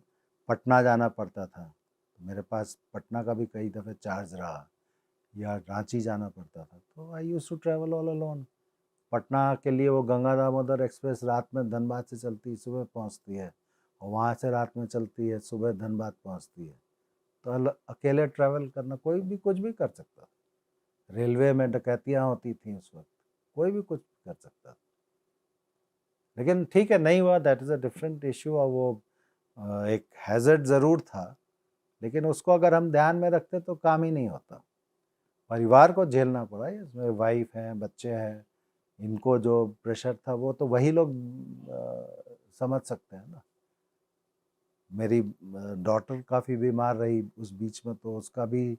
S1: पटना जाना पड़ता था, तो मेरे पास पटना का भी कई दफ़े चार्ज रहा, या रांची जाना पड़ता था, तो I used to travel all alone. Patna के लिए वो गंगा दामोदर एक्सप्रेस रात में धनबाद से चलती, सुबह पहुंचती है, और वहाँ से रात में चलती है, सुबह धनबाद पहुंचती है। तो अकेले ट्रैवल करना, कोई भी कुछ भी कर सकता था। रेलवे में डकैतियाँ होती थी उस वक्त, कोई भी कुछ कर सकता था। लेकिन ठीक है, नहीं हुआ, that is a different issue. और वो एक हैज़र्ड ज़रूर था, लेकिन उसको अगर हम ध्यान में रखते तो काम ही नहीं होता। परिवार को झेलना पड़ा, इसमें वाइफ है, बच्चे हैं, इनको जो प्रेशर था वो तो वही लोग समझ सकते हैं ना। मेरी डॉटर काफ़ी बीमार रही उस बीच में, तो उसका भी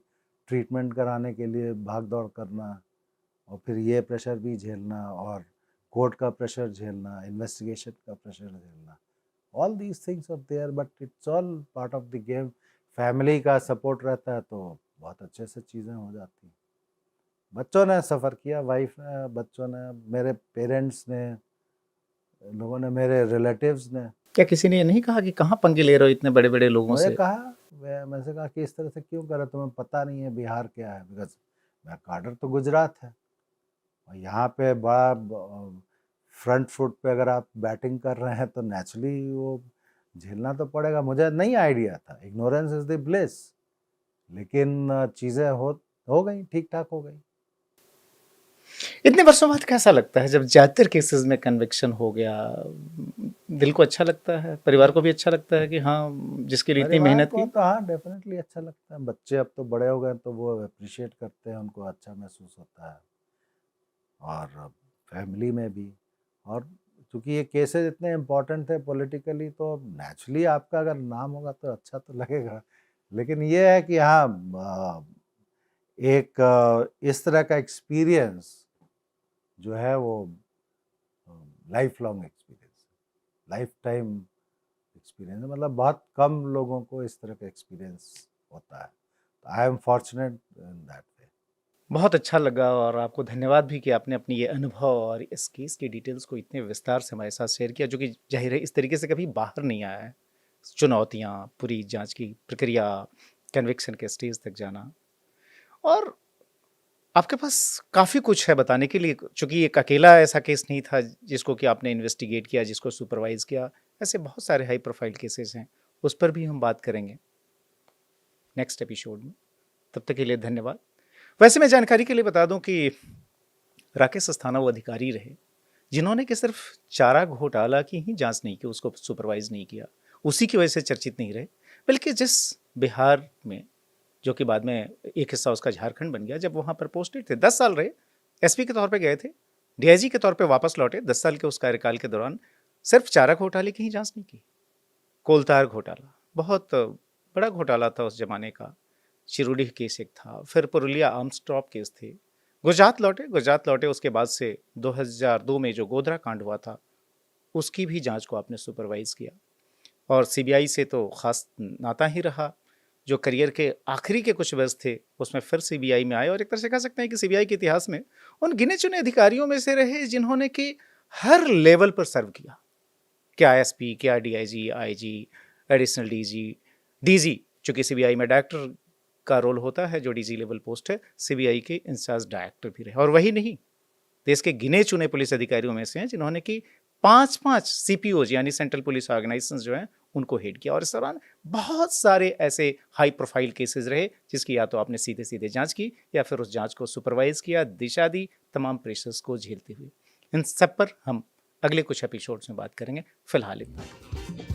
S1: ट्रीटमेंट कराने के लिए भाग दौड़ करना, और फिर ये प्रेशर भी झेलना, और कोर्ट का प्रेशर झेलना, इन्वेस्टिगेशन का प्रेशर झेलना। All these things are there, but it's all part of the game. Family का सपोर्ट रहता है तो बहुत अच्छे से चीज़ें हो जाती हैं। बच्चों ने सफ़र किया, वाइफ ने, बच्चों ने, मेरे पेरेंट्स ने, लोगों ने, मेरे रिलेटिव्स ने।
S2: क्या किसी ने ये नहीं कहा कि कहाँ पंगे ले रहे हो इतने बड़े बड़े लोगों
S1: मुझे
S2: से?
S1: कहा, मैं से कहा कि इस तरह से क्यों कर रहे, तुम्हें पता नहीं है बिहार क्या है? बिकॉज मैं काडर तो गुजरात है, और यहाँ पे बड़ा फ्रंट फुट पे अगर आप बैटिंग कर रहे हैं तो नेचुरली वो झेलना तो पड़ेगा। मुझे नहीं आइडिया था, इग्नोरेंस इज द ब्लिस, लेकिन चीज़ें हो गई, ठीक ठाक हो गई।
S2: इतने वर्षों बाद कैसा लगता है जब ज्यादातर केसेस में कन्विक्शन हो गया? दिल को अच्छा लगता है, परिवार को भी अच्छा लगता है कि हाँ, जिसके लिए इतनी
S1: परिवार
S2: मेहनत
S1: को
S2: की।
S1: तो हाँ डेफिनेटली अच्छा लगता है। बच्चे अब तो बड़े हो गए तो वो अप्रिशिएट करते हैं, उनको अच्छा महसूस होता है, और फैमिली में भी। और क्योंकि ये केसेस इतने इम्पोर्टेंट थे पॉलिटिकली, तो नेचुरली आपका अगर नाम होगा तो अच्छा तो लगेगा। लेकिन ये है कि हाँ, एक इस तरह का एक्सपीरियंस जो है वो life long experience, life time experience, मतलब बहुत कम लोगों को इस तरह का एक्सपीरियंस होता है। I am fortunate in that way.
S2: बहुत अच्छा लगा और आपको धन्यवाद भी कि आपने अपनी ये अनुभव और इस केस की डिटेल्स को इतने विस्तार से हमारे साथ शेयर किया, जो कि जाहिर है इस तरीके से कभी बाहर नहीं आया है। चुनौतियाँ, पूरी जांच की प्रक्रिया, कन्विक्शन के स्टेज तक जाना, और आपके पास काफ़ी कुछ है बताने के लिए, चूँकि एक अकेला ऐसा केस नहीं था जिसको कि आपने इन्वेस्टिगेट किया, जिसको सुपरवाइज़ किया। ऐसे बहुत सारे हाई प्रोफाइल केसेस हैं, उस पर भी हम बात करेंगे नेक्स्ट एपिसोड में। तब तक के लिए धन्यवाद। वैसे मैं जानकारी के लिए बता दूं कि राकेश अस्थाना वो अधिकारी रहे जिन्होंने कि सिर्फ चारा घोटाला की ही जांच नहीं की, उसको सुपरवाइज नहीं किया, उसी की वजह से चर्चित नहीं रहे, बल्कि जिस बिहार में, जो कि बाद में एक हिस्सा उसका झारखंड बन गया, जब वहाँ पर पोस्टेड थे 10 साल रहे, एसपी के तौर पे गए थे, डीआईजी के तौर पे वापस लौटे, 10 साल के उस कार्यकाल के दौरान सिर्फ चारा घोटाले की ही जांच नहीं की, कोलतार घोटाला बहुत बड़ा घोटाला था उस जमाने का, चिरूडीह केस एक था, फिर पुरुलिया आर्म्स ड्रॉप केस थे, गुजरात लौटे उसके बाद से 2002 में जो गोधरा कांड हुआ था उसकी भी जांच को आपने सुपरवाइज किया, और सीबीआई से तो खास नाता ही रहा। जो करियर के आखिरी के कुछ वर्ष थे उसमें फिर सीबीआई में आए, और एक तरह से कह सकते हैं कि सीबीआई के इतिहास में उन गिने चुने अधिकारियों में से रहे जिन्होंने कि हर लेवल पर सर्व किया, क्या एसपी, क्या DIG, IG, additional DG, DG, चूंकि सीबीआई में डायरेक्टर का रोल होता है, जो डीजी लेवल पोस्ट है, सीबीआई के इंचार्ज डायरेक्टर भी रहे। और वही नहीं, देश के गिने चुने पुलिस अधिकारियों में से हैं जिन्होंने कि 5-5 सीपीओ यानी सेंट्रल पुलिस ऑर्गेनाइजेशंस जो हैं उनको हेड किया, और इस दौरान बहुत सारे ऐसे हाई प्रोफाइल केसेस रहे जिसकी या तो आपने सीधे सीधे जांच की या फिर उस जांच को सुपरवाइज किया, दिशा दी, तमाम प्रेशर्स को झेलते हुए। इन सब पर हम अगले कुछ एपिसोड्स में बात करेंगे। फिलहाल इतना।